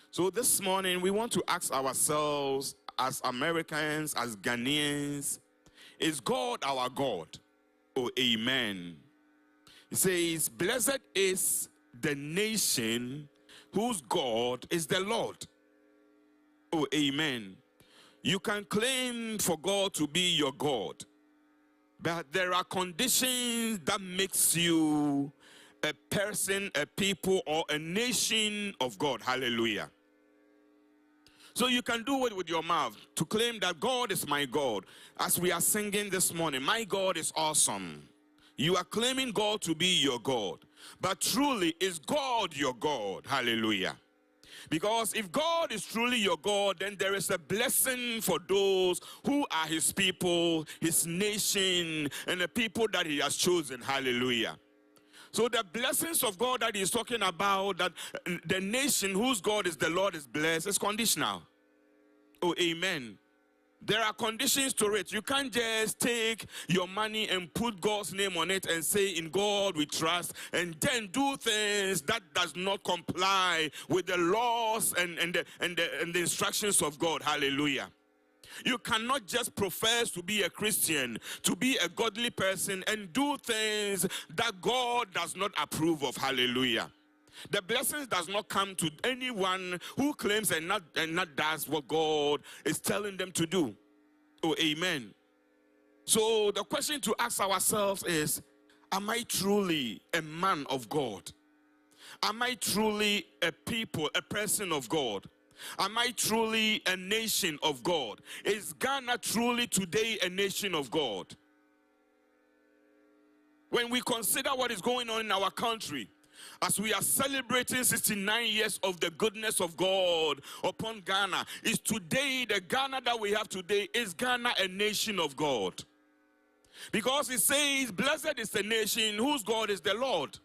So this morning we want to ask ourselves as Americans, as Ghanaians, is God our God? Oh, amen. It says, blessed is the nation whose God is the Lord. Oh, amen. You can claim for God to be your God, but there are conditions that makes you a person, a people, or a nation of God. Hallelujah. So you can do it with your mouth to claim that God is my God. As we are singing this morning, my God is awesome. You are claiming God to be your God. But truly, is God your God? Hallelujah. Because if God is truly your God, then there is a blessing for those who are his people, his nation, and the people that he has chosen. Hallelujah. So the blessings of God that he's talking about, that the nation whose God is the Lord is blessed, is conditional. Oh, amen. There are conditions to it. You can't just take your money and put God's name on it and say, in God we trust, and then do things that does not comply with the laws and the instructions of God. Hallelujah. You cannot just profess to be a Christian, to be a godly person, and do things that God does not approve of. Hallelujah. The blessings does not come to anyone who claims and not does what God is telling them to do. Oh, amen. So the question to ask ourselves is, am I truly a man of God? Am I truly a people, a person of God? Am I truly a nation of God? Is Ghana truly today a nation of God? When we consider what is going on in our country, as we are celebrating 69 years of the goodness of God upon Ghana, is today, the Ghana that we have today, is Ghana a nation of God? Because it says, blessed is the nation whose God is the Lord.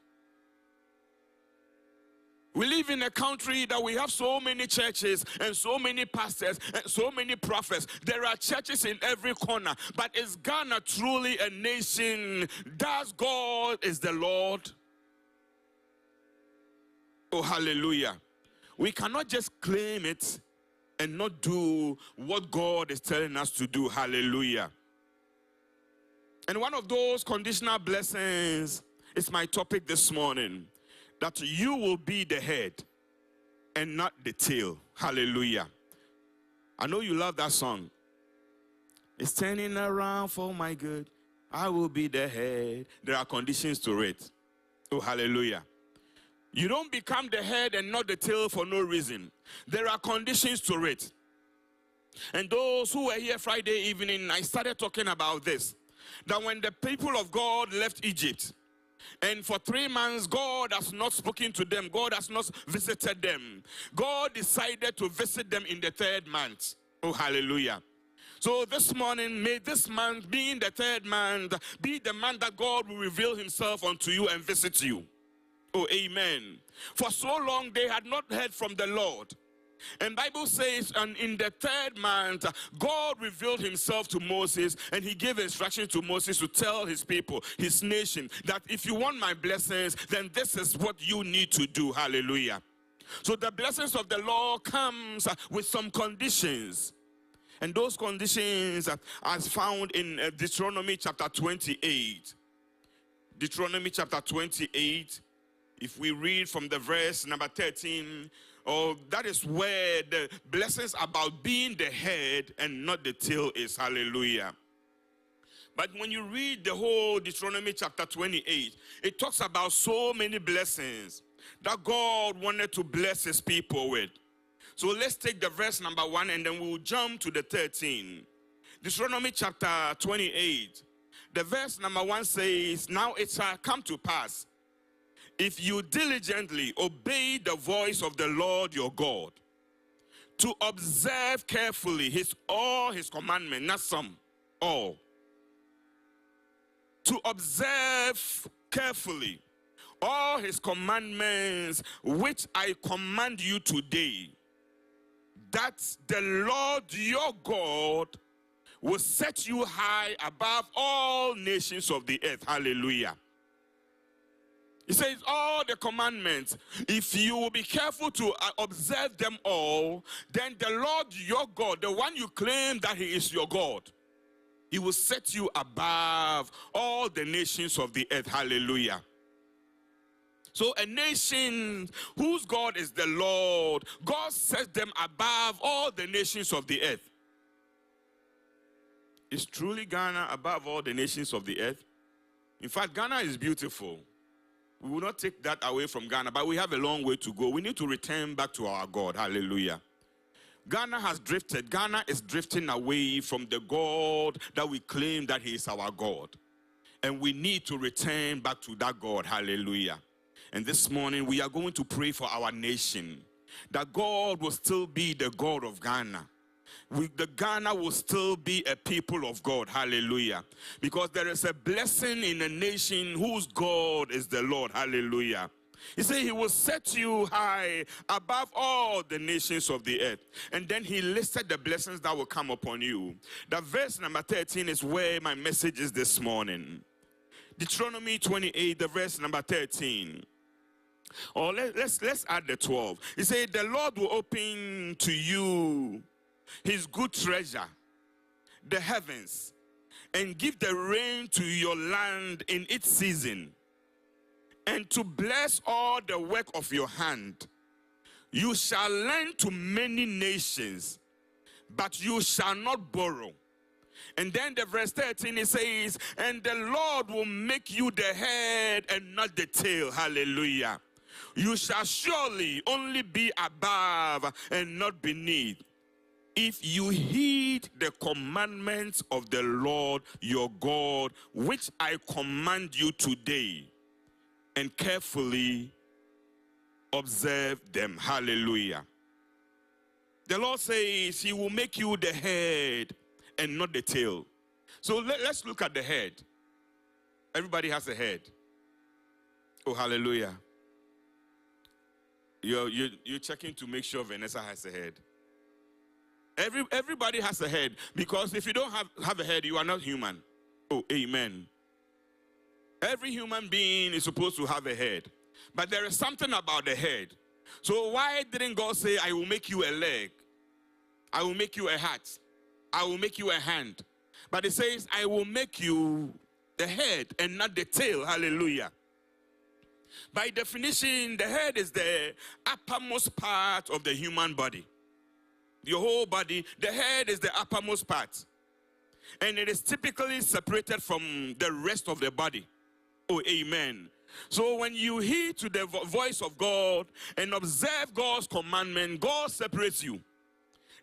We live in a country that we have so many churches and so many pastors and so many prophets. There are churches in every corner. But is Ghana truly a nation? Does God is the Lord? Oh, hallelujah. We cannot just claim it and not do what God is telling us to do. Hallelujah. And one of those conditional blessings is my topic this morning. That you will be the head and not the tail. Hallelujah. I know you love that song. It's turning around for my good. I will be the head. There are conditions to it. Oh, hallelujah. You don't become the head and not the tail for no reason. There are conditions to it. And those who were here Friday evening, I started talking about this. That when the people of God left Egypt, and for 3 months, God has not spoken to them. God has not visited them. God decided to visit them in the 3rd month. Oh, hallelujah. So this morning, may this month, being the 3rd month, be the month that God will reveal himself unto you and visit you. Oh, amen. For so long they had not heard from the Lord. And Bible says, and in the 3rd month, God revealed himself to Moses, and he gave instructions to Moses to tell his people, his nation, that if you want my blessings, then this is what you need to do. Hallelujah. So the blessings of the Lord comes with some conditions. And those conditions are found in Deuteronomy chapter 28. Deuteronomy chapter 28, if we read from the verse number 13, that is where the blessings about being the head and not the tail is. Hallelujah. But when you read the whole Deuteronomy chapter 28, it talks about so many blessings that God wanted to bless his people with. So let's take the verse number 1 and then we'll jump to the 13. Deuteronomy chapter 28. The verse number 1 says, now it shall come to pass, if you diligently obey the voice of the Lord your God, to observe carefully all his commandments, not some, all. To observe carefully all his commandments, which I command you today, that the Lord your God will set you high above all nations of the earth. Hallelujah. He says all the commandments, if you will be careful to observe them all, then the Lord your God, the one you claim that he is your God, he will set you above all the nations of the earth. Hallelujah. So a nation whose God is the Lord, God sets them above all the nations of the earth. Is truly Ghana above all the nations of the earth? In fact, Ghana is beautiful. We will not take that away from Ghana, but we have a long way to go. We need to return back to our God. Hallelujah. Ghana has drifted. Ghana is drifting away from the God that we claim that he is our God. And we need to return back to that God. Hallelujah. And this morning we are going to pray for our nation, that God will still be the God of Ghana. The Ghana will still be a people of God. Hallelujah. Because there is a blessing in a nation whose God is the Lord. Hallelujah. He said he will set you high above all the nations of the earth. And then he listed the blessings that will come upon you. The verse number 13 is where my message is this morning. Deuteronomy 28, the verse number 13. Or let's add the 12. He said, the Lord will open to you his good treasure, the heavens, and give the rain to your land in its season, and to bless all the work of your hand. You shall lend to many nations, but you shall not borrow. And then the verse 13, it says, and the Lord will make you the head and not the tail. Hallelujah. You shall surely only be above and not beneath, if you heed the commandments of the Lord your God, which I command you today, and carefully observe them. Hallelujah. The Lord says he will make you the head and not the tail. So let's look at the head. Everybody has a head. Oh, hallelujah. You're checking to make sure Vanessa has a head. Everybody has a head, because if you don't have a head, you are not human. Oh, amen. Every human being is supposed to have a head. But there is something about the head. So why didn't God say, I will make you a leg? I will make you a hat. I will make you a hand. But it says, I will make you the head and not the tail. Hallelujah. By definition, the head is the uppermost part of the human body. Your whole body, the head is the uppermost part. And it is typically separated from the rest of the body. Oh, amen. So when you hear to the voice of God and observe God's commandment, God separates you.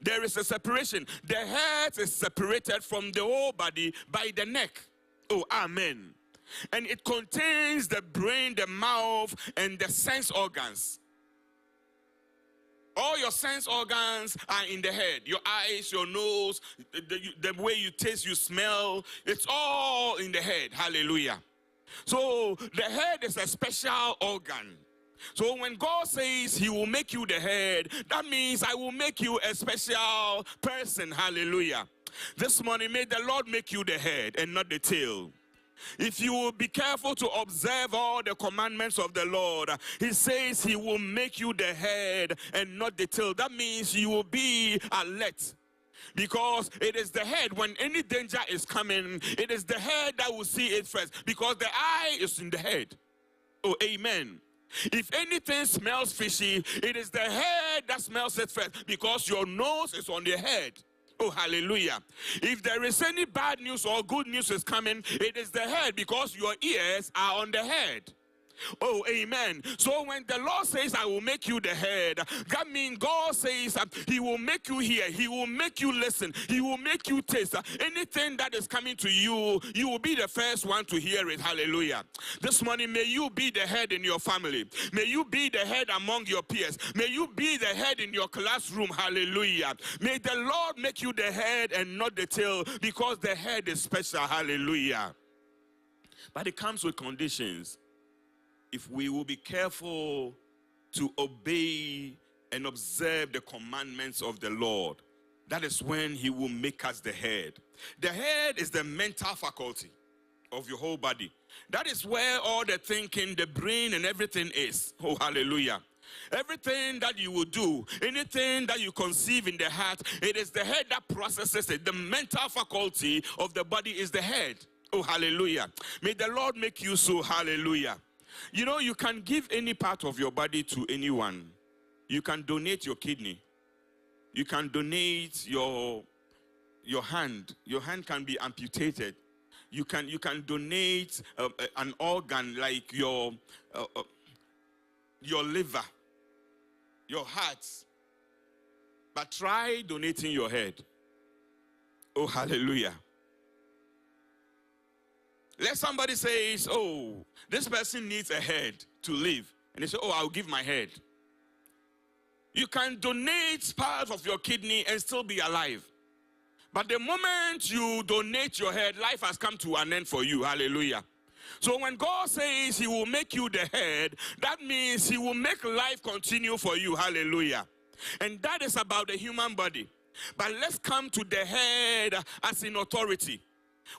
There is a separation. The head is separated from the whole body by the neck. Oh, amen. And it contains the brain, the mouth, and the sense organs. All your sense organs are in the head. Your eyes, your nose, the way you taste, you smell. It's all in the head. Hallelujah. So the head is a special organ. So when God says he will make you the head, that means I will make you a special person. Hallelujah. This morning, may the Lord make you the head and not the tail. If you will be careful to observe all the commandments of the Lord, he says he will make you the head and not the tail. That means you will be alert. Because it is the head, when any danger is coming, it is the head that will see it first. Because the eye is in the head. Oh, amen. If anything smells fishy, it is the head that smells it first. Because your nose is on the head. Oh, hallelujah. If there is any bad news or good news is coming, it is the head, because your ears are on the head. Oh, amen. So when the Lord says, I will make you the head, that means God says he will make you hear, he will make you listen, he will make you taste. Anything that is coming to you, you will be the first one to hear it. Hallelujah. This morning, may you be the head in your family. May you be the head among your peers. May you be the head in your classroom. Hallelujah. May the Lord make you the head and not the tail, because the head is special. Hallelujah. But it comes with conditions. If we will be careful to obey and observe the commandments of the Lord, that is when he will make us the head. The head is the mental faculty of your whole body. That is where all the thinking, the brain and everything is. Oh, hallelujah. Everything that you will do, anything that you conceive in the heart, it is the head that processes it. The mental faculty of the body is the head. Oh, hallelujah. May the Lord make you so. Hallelujah. You know, you can give any part of your body to anyone. You can donate your kidney. You can donate your hand. Your hand can be amputated. You can donate an organ like your liver, your heart. But try donating your head. Oh, hallelujah. Let somebody say, oh, this person needs a head to live. And they say, oh, I'll give my head. You can donate part of your kidney and still be alive. But the moment you donate your head, life has come to an end for you. Hallelujah. So when God says he will make you the head, that means he will make life continue for you. Hallelujah. And that is about the human body. But let's come to the head as in authority.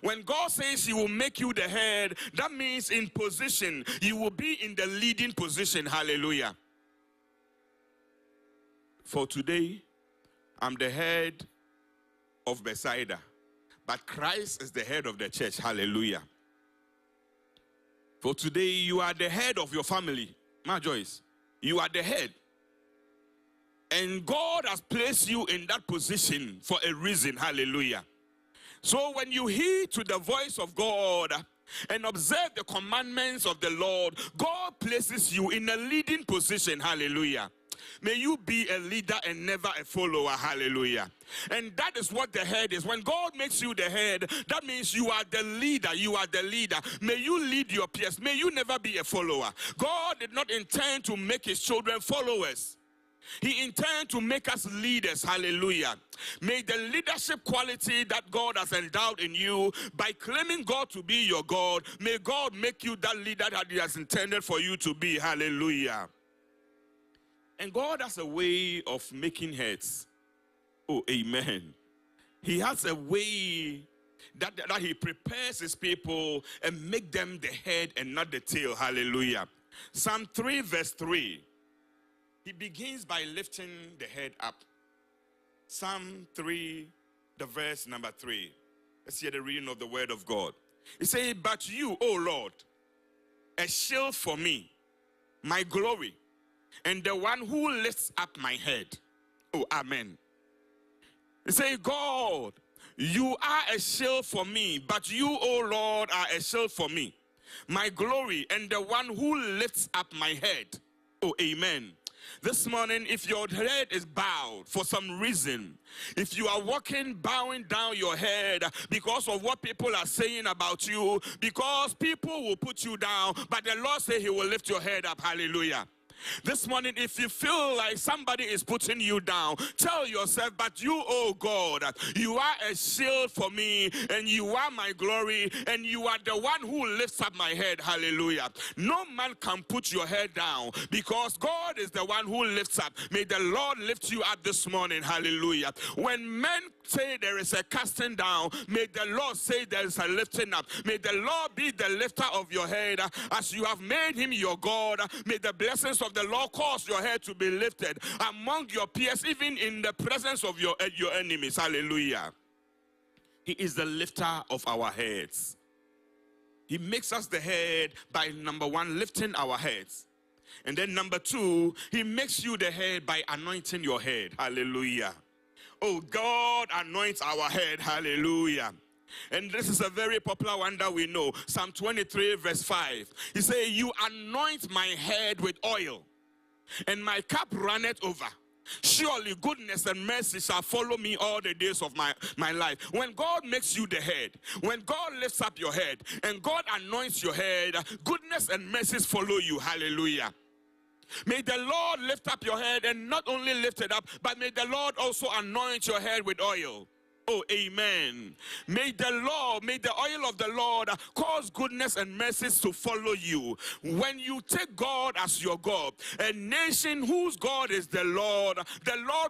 When God says he will make you the head, that means in position, you will be in the leading position. Hallelujah. For today, I'm the head of Bethsaida, but Christ is the head of the church. Hallelujah. For today, you are the head of your family. My Joyce, you are the head. And God has placed you in that position for a reason. Hallelujah. So when you heed to the voice of God and observe the commandments of the Lord, God places you in a leading position. Hallelujah. May you be a leader and never a follower. Hallelujah. And that is what the head is. When God makes you the head, that means you are the leader. You are the leader. May you lead your peers. May you never be a follower. God did not intend to make his children followers. He intends to make us leaders. Hallelujah. May the leadership quality that God has endowed in you, by claiming God to be your God, may God make you that leader that he has intended for you to be. Hallelujah. And God has a way of making heads. Oh, amen. He has a way that he prepares his people and make them the head and not the tail. Hallelujah. Psalm 3 verse 3. He begins by lifting the head up. Psalm 3, the verse number 3. Let's hear the reading of the word of God. He says, but you, O Lord, a shield for me, my glory, and the one who lifts up my head. Oh, amen. He says, God, you are a shield for me, but you, O Lord, are a shield for me, my glory, and the one who lifts up my head. Oh, amen. This morning, if your head is bowed for some reason, if you are walking bowing down your head because of what people are saying about you, because people will put you down, but the Lord says he will lift your head up. Hallelujah. This morning, if you feel like somebody is putting you down, tell yourself, but you, oh God, you are a shield for me, and you are my glory, and you are the one who lifts up my head. Hallelujah. No man can put your head down, because God is the one who lifts up. May the Lord lift you up this morning. Hallelujah. When men say there is a casting down, may the Lord say there is a lifting up. May the Lord be the lifter of your head, as you have made him your God. May the blessings of the Lord cause your head to be lifted among your peers, even in the presence of your enemies. Hallelujah. He is the lifter of our heads. He makes us the head by, number one, lifting our heads. And then number two, he makes you the head by anointing your head. Hallelujah. Oh, God anoints our head. Hallelujah. And this is a very popular one that we know. Psalm 23 verse 5. He says, you anoint my head with oil, and my cup runneth over. Surely goodness and mercy shall follow me all the days of my life. When God makes you the head, when God lifts up your head, and God anoints your head, goodness and mercies follow you. Hallelujah. May the Lord lift up your head, and not only lift it up, but may the Lord also anoint your head with oil. Oh, amen. May the oil of the Lord cause goodness and mercies to follow you. When you take God as your God, a nation whose God is the Lord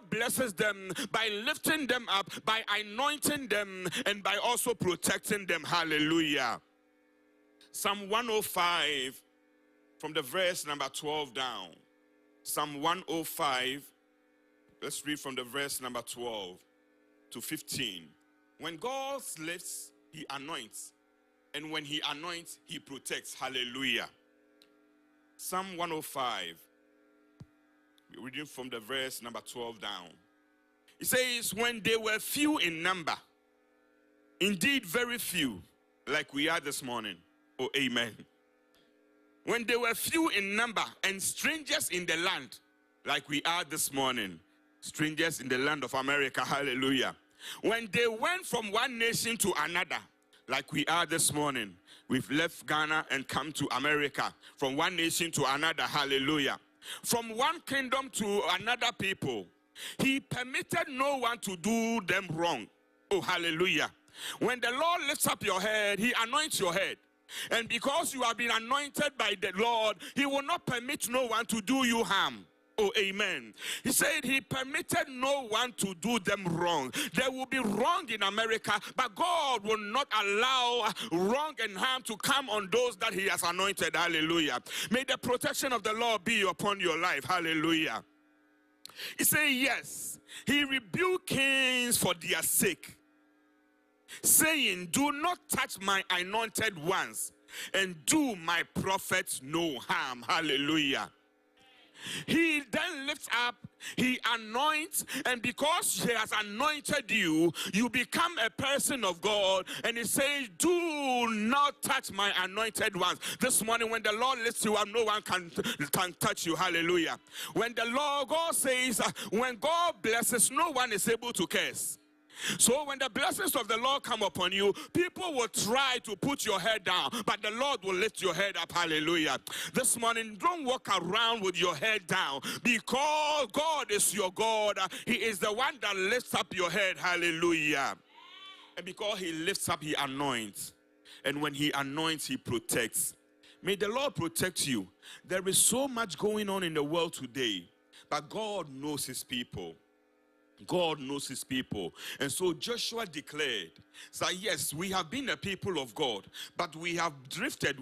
blesses them by lifting them up, by anointing them, and by also protecting them. Hallelujah. Psalm 105, from the verse number 12 down. Psalm 105, let's read from the verse number 12 to 15. When God lifts, he anoints. And when he anoints, he protects. Hallelujah. Psalm 105. We're reading from the verse number 12 down. It says, when they were few in number, indeed very few, like we are this morning. Oh, amen. When they were few in number and strangers in the land, like we are this morning. Strangers in the land of America. Hallelujah. When they went from one nation to another, like we are this morning. We've left Ghana and come to America. From one nation to another. Hallelujah. From one kingdom to another people. He permitted no one to do them wrong. Oh, hallelujah. When the Lord lifts up your head, he anoints your head. And because you have been anointed by the Lord, he will not permit no one to do you harm. Oh, amen. He said he permitted no one to do them wrong. There will be wrong in America, but God will not allow wrong and harm to come on those that he has anointed. Hallelujah. May the protection of the Lord be upon your life. Hallelujah. He said, yes, he rebuked kings for their sake, saying, do not touch my anointed ones, and do my prophets no harm. Hallelujah. He then lifts up, he anoints, and because he has anointed you, you become a person of God. And he says, do not touch my anointed ones. This morning when the Lord lifts you up, no one can touch you. Hallelujah. When the Lord, God says, when God blesses, no one is able to curse. So when the blessings of the Lord come upon you, people will try to put your head down, but the Lord will lift your head up. Hallelujah. This morning, don't walk around with your head down, because God is your God. He is the one that lifts up your head. Hallelujah. And because he lifts up, he anoints. And when he anoints, he protects. May the Lord protect you. There is so much going on in the world today, but God knows his people. God knows his people. And so Joshua declared that yes, we have been a people of God, but we have drifted.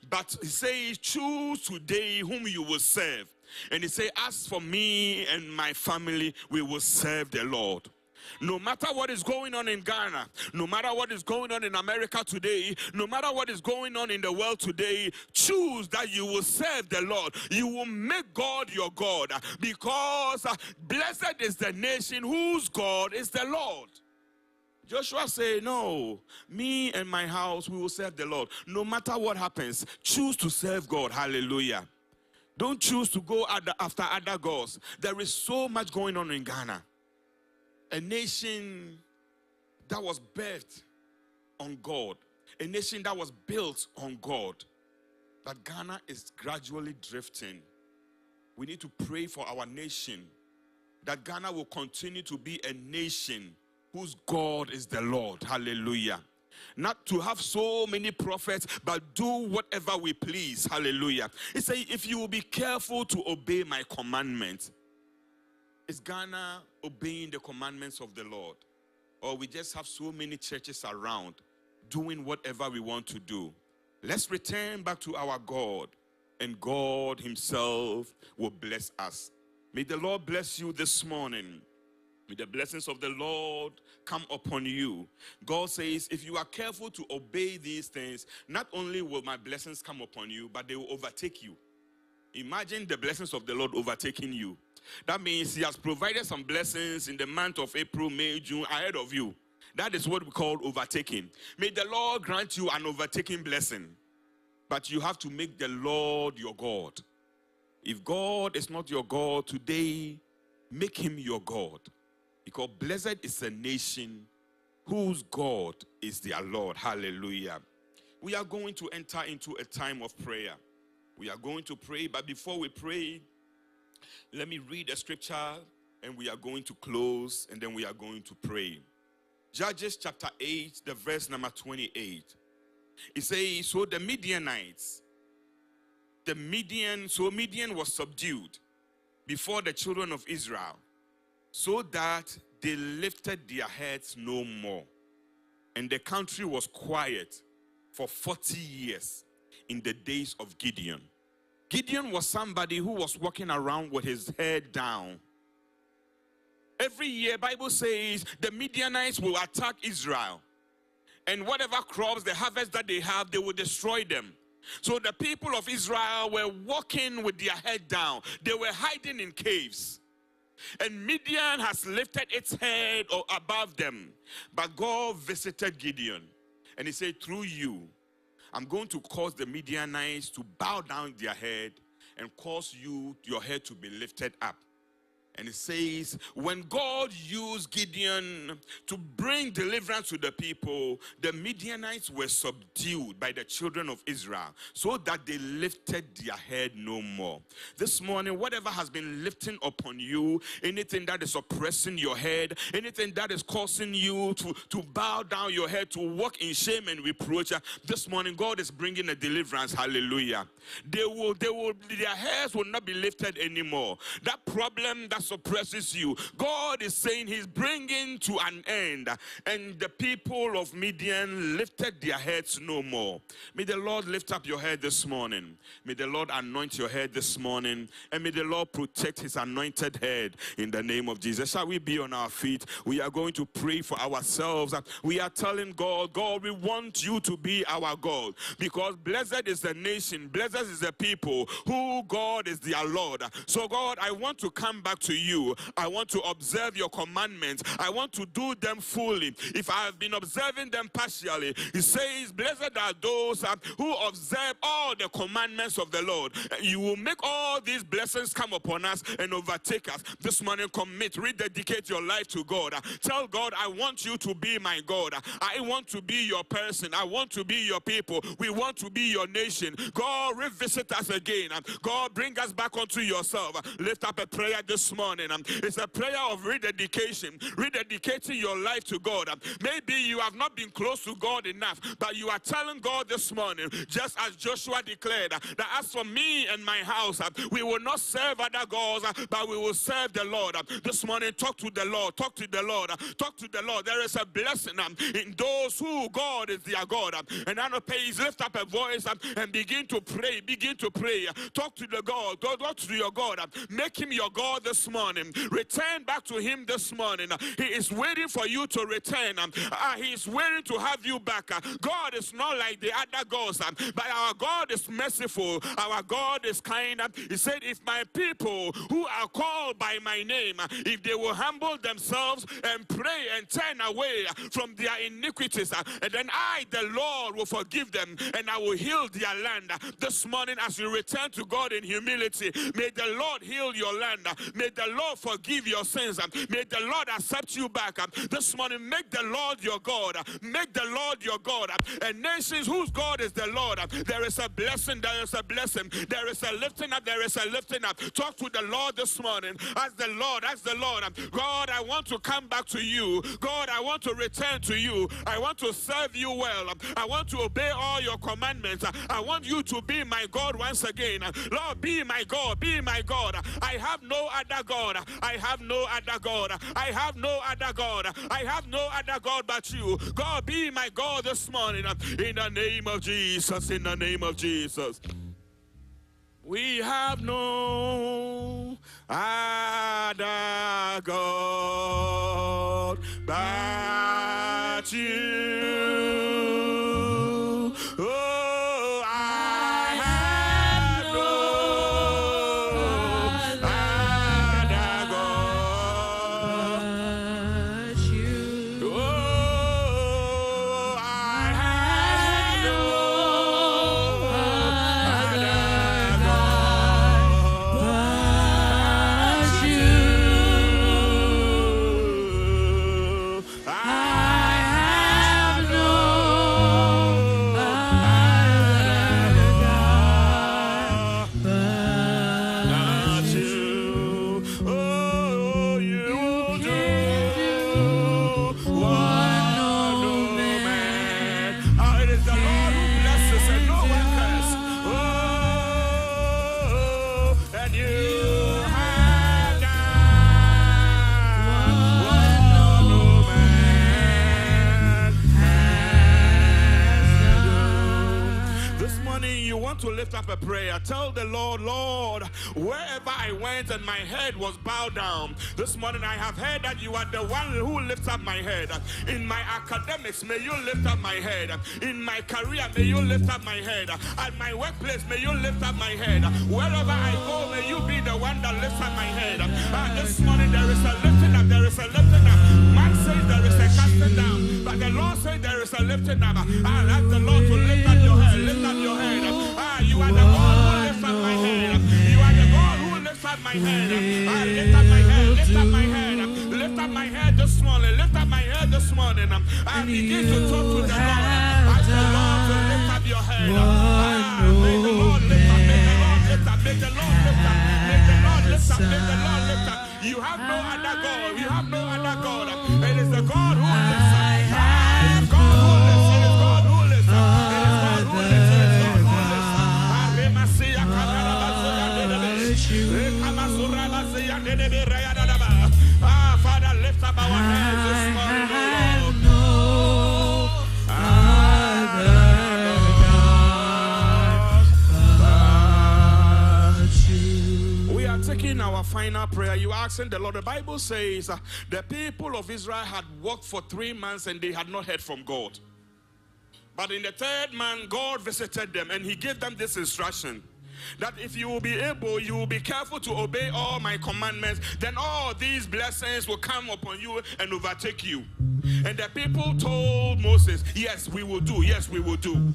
But he says, choose today whom you will serve. And he said, as for me and my family, we will serve the Lord. No matter what is going on in Ghana, no matter what is going on in America today, no matter what is going on in the world today, choose that you will serve the Lord. You will make God your God, because blessed is the nation whose God is the Lord. Joshua said, no, me and my house, we will serve the Lord. No matter what happens, choose to serve God. Hallelujah. Don't choose to go after other gods. There is so much going on in Ghana. A nation that was birthed on God. A nation that was built on God. But Ghana is gradually drifting We need to pray for our nation, that Ghana will continue to be a nation whose God is the Lord. Hallelujah. Not to have so many prophets, but do whatever we please. Hallelujah. It says, if you will be careful to obey my commandments. Is Ghana obeying the commandments of the Lord? Or we just have so many churches around doing whatever we want to do? Let's return back to our God, and God himself will bless us. May the Lord bless you this morning. May the blessings of the Lord come upon you. God says, if you are careful to obey these things, not only will my blessings come upon you, but they will overtake you. Imagine the blessings of the Lord overtaking you. That means he has provided some blessings in the month of April, May, June ahead of you. That is what we call overtaking. May the Lord grant you an overtaking blessing. But you have to make the Lord your God. If God is not your God today, make him your God. Because blessed is a nation whose God is their Lord. Hallelujah. We are going to enter into a time of prayer. We are going to pray, but before we pray, let me read a scripture, and we are going to close, and then we are going to pray. Judges chapter 8, the verse number 28. It says, so the Midianites, Midian was subdued before the children of Israel, so that they lifted their heads no more. And the country was quiet for 40 years in the days of Gideon. Gideon was somebody who was walking around with his head down. Every year, Bible says, the Midianites will attack Israel. And whatever crops, the harvest that they have, they will destroy them. So the people of Israel were walking with their head down. They were hiding in caves. And Midian has lifted its head above them. But God visited Gideon. And he said, through you, I'm going to cause the Midianites to bow down their head and cause your head to be lifted up. And it says, when God used Gideon to bring deliverance to the people, the Midianites were subdued by the children of Israel, so that they lifted their head no more. This morning, whatever has been lifting upon you, anything that is oppressing your head, anything that is causing you to bow down your head, to walk in shame and reproach, this morning God is bringing a deliverance. Hallelujah. Their heads will not be lifted anymore. That problem that suppresses you, God is saying he's bringing to an end. And the people of Midian lifted their heads no more. May the Lord lift up your head this morning. May the Lord anoint your head this morning. And may the Lord protect his anointed head in the name of Jesus. Shall we be on our feet? We are going to pray for ourselves. We are telling God, God, we want you to be our God. Because blessed is the nation, blessed is the people who God is their Lord. So God, I want to come back to you. I want to observe your commandments. I want to do them fully. If I have been observing them partially, he says, blessed are those who observe all the commandments of the Lord. You will make all these blessings come upon us and overtake us. This morning, commit, rededicate your life to God. Tell God, I want you to be my God. I want to be your person. I want to be your people. We want to be your nation. God, revisit us again. God, bring us back unto yourself. Lift up a prayer this morning. It's a prayer of rededication, rededicating your life to God. Maybe you have not been close to God enough, but you are telling God this morning, just as Joshua declared, that as for me and my house, we will not serve other gods, but we will serve the Lord. This morning, talk to the Lord, talk to the Lord, talk to the Lord. There is a blessing in those who God is their God. And I know, please lift up a voice and begin to pray, talk to the God, talk to your God, make him your God this morning. Return back to him this morning. He is waiting for you to return. He is waiting to have you back. God is not like the other gods, but our God is merciful. Our God is kind. He said, if my people who are called by my name, if they will humble themselves and pray and turn away from their iniquities, and then I, the Lord, will forgive them and I will heal their land. This morning, as you return to God in humility, may the Lord heal your land. May the Lord forgive your sins. May the Lord accept you back. This morning, make the Lord your God. Make the Lord your God. And nations whose God is the Lord, there is a blessing, there is a blessing, there is a lifting up, there is a lifting up. Talk to the Lord this morning. Ask the Lord, God, I want to come back to you. God, I want to return to you. I want to serve you well. I want to obey all your commandments. I want you to be my God once again. Lord, be my God, be my God. I have no other God. I have no other God. I have no other God. I have no other God but you. God, be my God this morning. In the name of Jesus, in the name of Jesus. We have no other God but you. Oh, I have no other God but you. Oh, I have no other But you. I have no other God but you. Oh, you do what no man. It is the Lord who blesses and no one curses. Oh, and you have done what no man has done. This morning you want to lift up a prayer. Tell the Lord, Lord, wherever I went and my head was bowed down, this morning I have heard that you are the one who lifts up my head. In my academics, may you lift up my head. In my career, may you lift up my head. At my workplace, may you lift up my head. Wherever I go, may you be the one that lifts up my head. This morning there is a lifting up, there is a lifting up. Man says there is a casting down, but the Lord says there is a lifting up. I ask the Lord to lift up your head, lift up your head. You are the God who lifts up my head. You are the God who lifts up my head. Lift up my head, lift up my head. Lift up my head this morning, lift up my head this morning. I begin to talk to the Lord. Ask the Lord to lift up your head. May the Lord lift up, may the Lord lift up, may the Lord lift up, may the Lord lift up, may the Lord lift up. You have no other God, you have no other God. It is the God who lifts up. It is God who lifts, it is God who lifts up. It is God who lifts, it is God who lifts. Father, lift up our hands this morning, oh Lord. We are taking our final prayer. You asking the Lord. The Bible says the people of Israel had walked for 3 months and they had not heard from God. But in the third month, God visited them and he gave them this instruction. That if you will be able, you will be careful to obey all my commandments, then all these blessings will come upon you and overtake you. And the people told Moses, yes, we will do. Yes, we will do.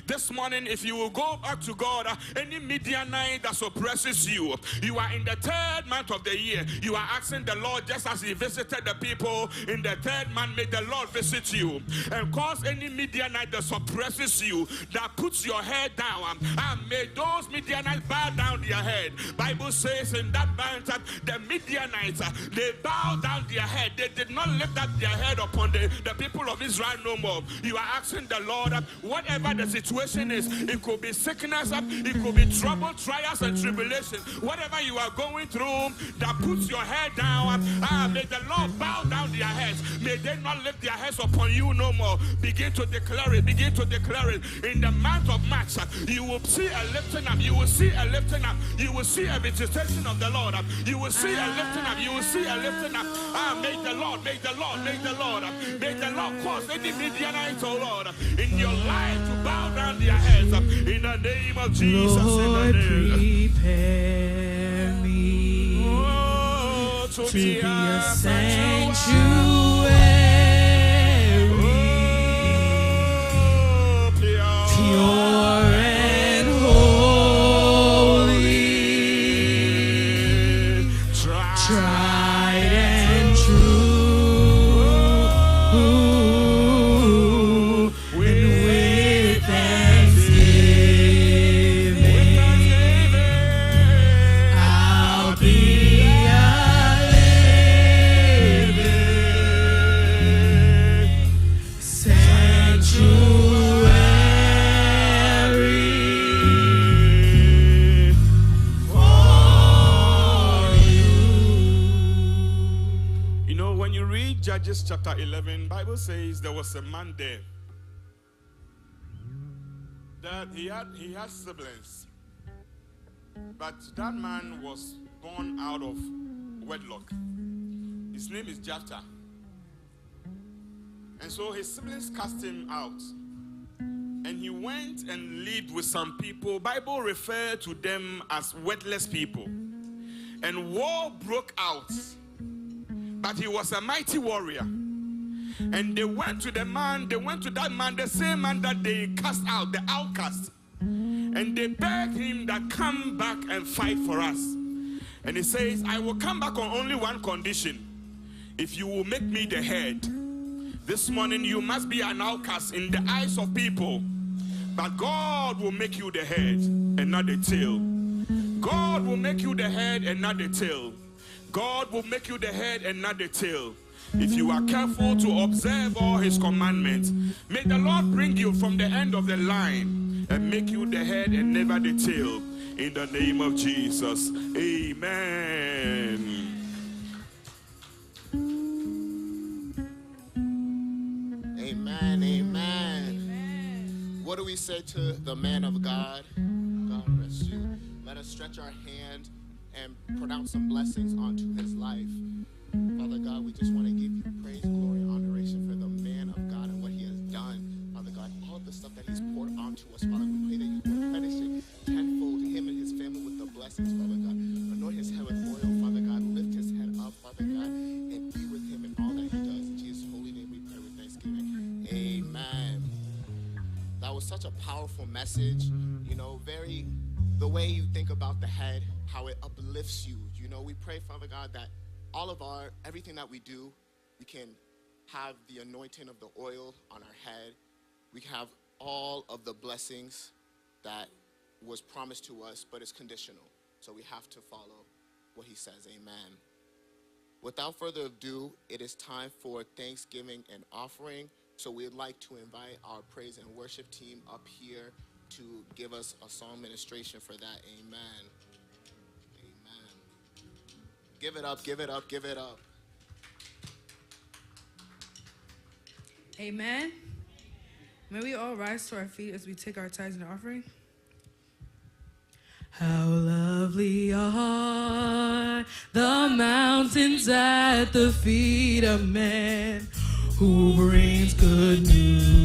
This morning, if you will go back to God, any Midianite that suppresses you, you are in the third month of the year. You are asking the Lord, just as he visited the people in the third month, may the Lord visit you and cause any Midianite that suppresses you, that puts your head down, and may those Midianites bow down their head. Bible says in that month, the Midianites, they bowed down their head. They did not lift up their head upon the people of Israel no more. You are asking the Lord, whatever the situation is, it could be sickness, it could be trouble, trials and tribulations, whatever you are going through that puts your head down, may the Lord bow down their heads. May they not lift their heads upon you no more. Begin to declare it, begin to declare it. In the month of March, you will see a lifting up, you will see a lifting up, you will see a visitation of the Lord, you will see a lifting up, you will see a lifting up. Make the Lord, make the Lord, make the Lord, make the Lord cause any Midianites, oh Lord, in your life to bow down their heads in the name of Jesus. Lord, prepare me to be a sanctuary, pure and holy. Try Judges chapter 11, Bible says there was a man there that he had siblings, but that man was born out of wedlock. His name is Jephthah. And so his siblings cast him out. And he went and lived with some people. Bible referred to them as worthless people. And war broke out. But he was a mighty warrior. And they went to that man, the same man that they cast out, the outcast. And they begged him that come back and fight for us. And he says, I will come back on only one condition. If you will make me the head. This morning you must be an outcast in the eyes of people. But God will make you the head and not the tail. God will make you the head and not the tail. God will make you the head and not the tail. If you are careful to observe all his commandments, may the Lord bring you from the end of the line and make you the head and never the tail. In the name of Jesus. Amen. Amen, amen. What do we say to the man of God? God bless you. Let us stretch our hand and pronounce some blessings onto his life. Father God, we just want to give you praise, glory, and adoration for the man of God and what he has done. Father God, all the stuff that he's poured onto us, Father, we pray that you replenish it tenfold, him and his family with the blessings, Father God. Anoint his head with oil, Father God. Lift his head up, Father God, and be with him in all that he does. In Jesus' holy name we pray with thanksgiving. Amen. That was such a powerful message. You know, the way you think about the head, how it uplifts you. You know, we pray, Father God, that everything that we do, we can have the anointing of the oil on our head. We can have all of the blessings that was promised to us, but it's conditional. So we have to follow what he says. Amen. Without further ado, it is time for Thanksgiving and offering. So we'd like to invite our praise and worship team up here to give us a song ministration for that. Amen. Amen. Give it up, give it up, give it up. Amen. May we all rise to our feet as we take our tithes and offering. How lovely are the mountains at the feet of man who brings good news,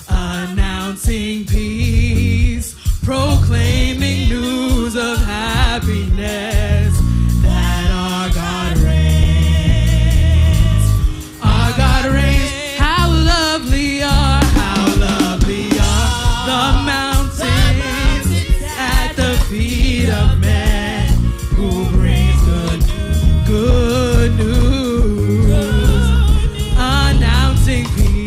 announcing peace, proclaiming news of happiness, that our God reigns. Our God reigns. How lovely are the mountains at the feet of man who brings good news, announcing peace.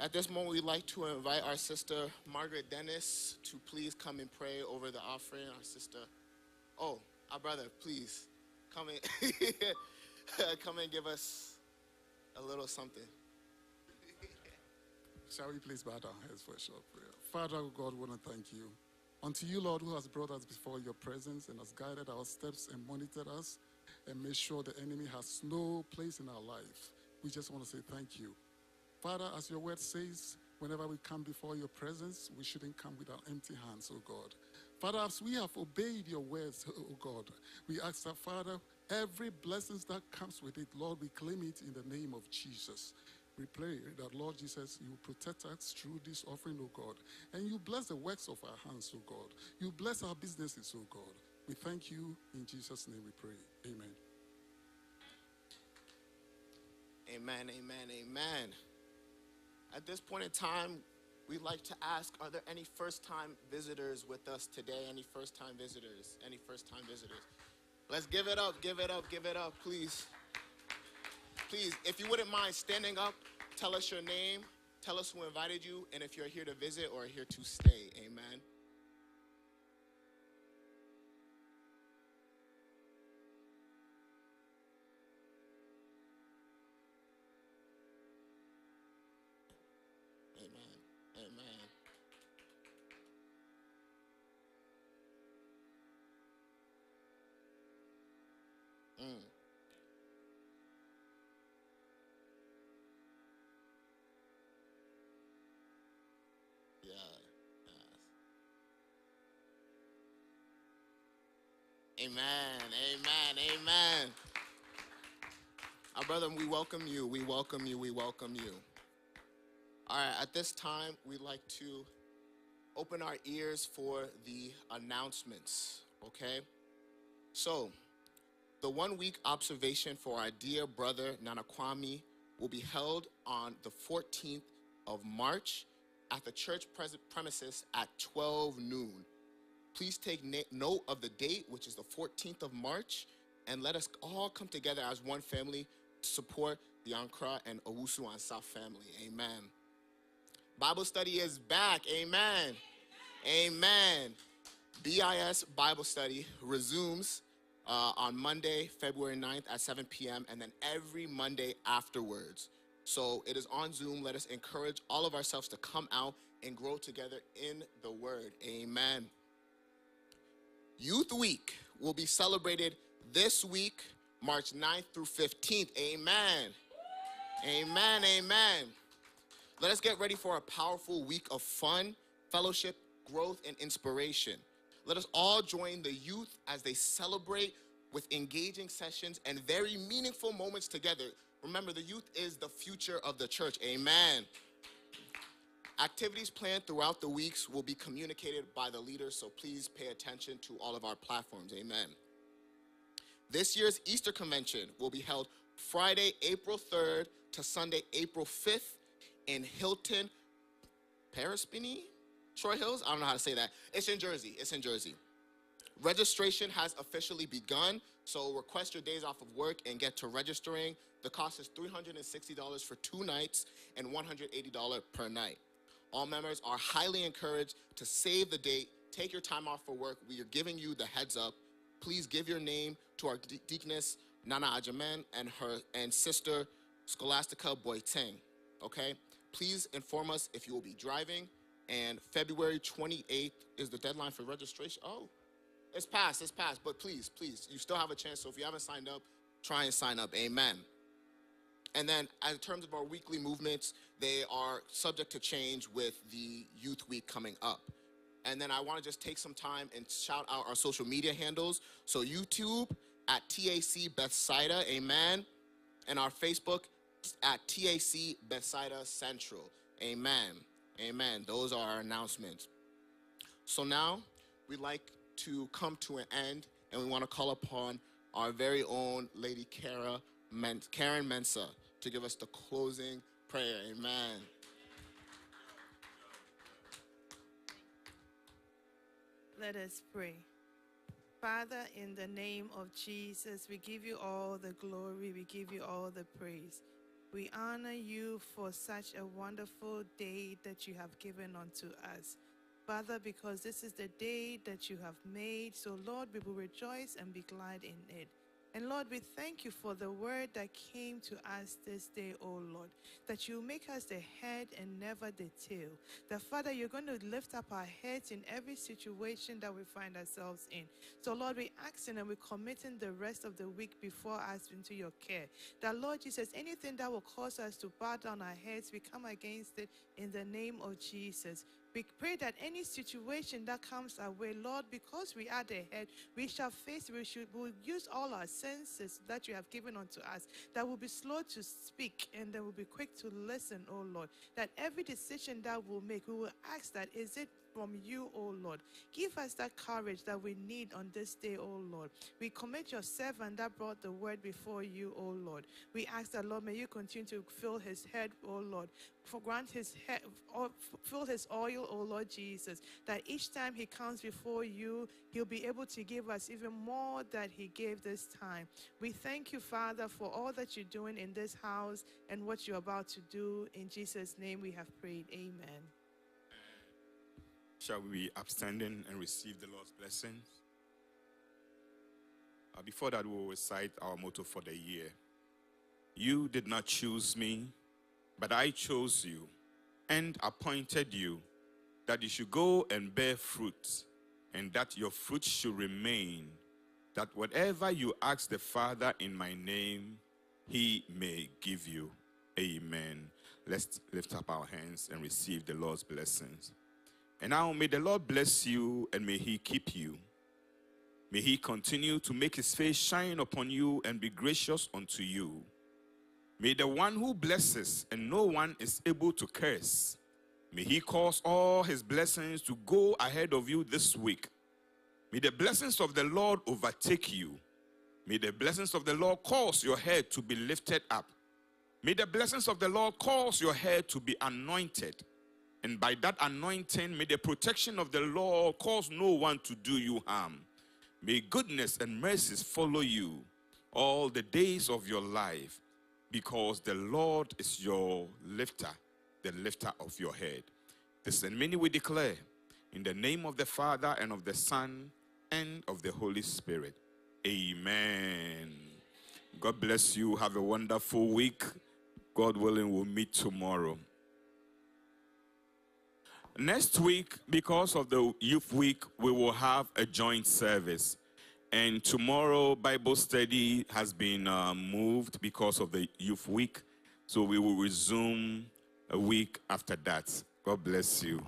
At this moment, we'd like to invite our sister, Margaret Dennis, to please come and pray over the offering. Our sister, our brother, please, come and, come and give us a little something. Shall we please bow our heads for a short prayer? Father, oh God, we want to thank you. Unto you, Lord, who has brought us before your presence and has guided our steps and monitored us and made sure the enemy has no place in our life. We just want to say thank you. Father, as your word says, whenever we come before your presence, we shouldn't come with our empty hands, oh God. Father, as we have obeyed your words, oh God, we ask that, Father, every blessing that comes with it, Lord, we claim it in the name of Jesus. We pray that, Lord Jesus, you protect us through this offering, oh God, and you bless the works of our hands, oh God. You bless our businesses, oh God. We thank you. In Jesus' name we pray. Amen. Amen, amen, amen. At this point in time, we'd like to ask, are there any first-time visitors with us today? Any first-time visitors? Any first-time visitors? Let's give it up, give it up, give it up, please. Please, if you wouldn't mind standing up, tell us your name, tell us who invited you, and if you're here to visit or here to stay. Amen. Amen. Amen. Yeah. Yes. Amen. Amen. Amen. Our brother, we welcome you. We welcome you. We welcome you. All right, at this time, we'd like to open our ears for the announcements, okay? So, the 1 week observation for our dear brother Nana Kwame will be held on the 14th of March at the church premises at 12 noon. Please take note of the date, which is the 14th of March, and let us all come together as one family to support the Ankara and Owusu Ansa family. Amen. Bible study is back. Amen. Amen. BIS Bible study resumes on Monday, February 9th at 7 p.m. and then every Monday afterwards. So it is on Zoom. Let us encourage all of ourselves to come out and grow together in the Word. Amen. Youth Week will be celebrated this week, March 9th through 15th. Amen. Amen. Amen. Let us get ready for a powerful week of fun, fellowship, growth, and inspiration. Let us all join the youth as they celebrate with engaging sessions and very meaningful moments together. Remember, the youth is the future of the church. Amen. Activities planned throughout the weeks will be communicated by the leaders, so please pay attention to all of our platforms. Amen. This year's Easter Convention will be held Friday, April 3rd to Sunday, April 5th in Hilton, Parsippany, Troy Hills? I don't know how to say that. It's in Jersey. It's in Jersey. Registration has officially begun, so request your days off of work and get to registering. The cost is $360 for 2 nights and $180 per night. All members are highly encouraged to save the date, take your time off for work. We are giving you the heads up. Please give your name to our deaconess, Nana Ajaman, and sister, Scholastica Boiteng, okay? Please inform us if you will be driving, and February 28th is the deadline for registration. Oh, it's passed, but please, you still have a chance, so if you haven't signed up, try and sign up. Amen. And then in terms of our weekly movements, they are subject to change with the Youth Week coming up. And then I want to just take some time and shout out our social media handles. So YouTube at TAC Bethsaida, amen. And our Facebook at TAC Bethsaida Central, amen. Amen. Those are our announcements. So now we'd like to come to an end, and we want to call upon our very own Lady Karen Mensa to give us the closing prayer. Amen. Let us pray. Father, in the name of Jesus, we give you all the glory, we give you all the praise. We honor you for such a wonderful day that you have given unto us. Father, because this is the day that you have made, so Lord, we will rejoice and be glad in it. And Lord, we thank you for the word that came to us this day, oh Lord, that you make us the head and never the tail. That, Father, you're going to lift up our heads in every situation that we find ourselves in. So, Lord, we asking and we're committing the rest of the week before us into your care. That, Lord Jesus, anything that will cause us to bow down our heads, we come against it in the name of Jesus. We pray that any situation that comes our way, Lord, because we are the head, we shall face, we'll use all our senses that you have given unto us, that will be slow to speak and that will be quick to listen, oh Lord. That every decision that we'll make, we will ask that, is it from you, oh Lord? Give us that courage that we need on this day, oh Lord. We commit your servant that brought the word before you, oh Lord. We ask that, Lord, may you continue to fill his head, oh Lord. Grant his head, fill his oil, oh Lord Jesus, that each time he comes before you, he'll be able to give us even more that he gave this time. We thank you, Father, for all that you're doing in this house and what you're about to do. In Jesus' name we have prayed. Amen. Shall we be upstanding and receive the Lord's blessings? Before that, we will recite our motto for the year. You did not choose me, but I chose you and appointed you, that you should go and bear fruit, and that your fruit should remain, that whatever you ask the Father in my name, he may give you. Amen. Let's lift up our hands and receive the Lord's blessings. And now may the Lord bless you and may he keep you. May he continue to make his face shine upon you and be gracious unto you. May the one who blesses and no one is able to curse, may he cause all his blessings to go ahead of you this week. May the blessings of the Lord overtake you. May the blessings of the Lord cause your head to be lifted up. May the blessings of the Lord cause your head to be anointed. And by that anointing, may the protection of the Lord cause no one to do you harm. May goodness and mercies follow you all the days of your life, because the Lord is your lifter, the lifter of your head. This and many we declare in the name of the Father and of the Son and of the Holy Spirit. Amen. God bless you. Have a wonderful week. God willing, we'll meet tomorrow. Next week, because of the Youth Week, we will have a joint service. And tomorrow, Bible study has been moved because of the Youth Week. So we will resume a week after that. God bless you.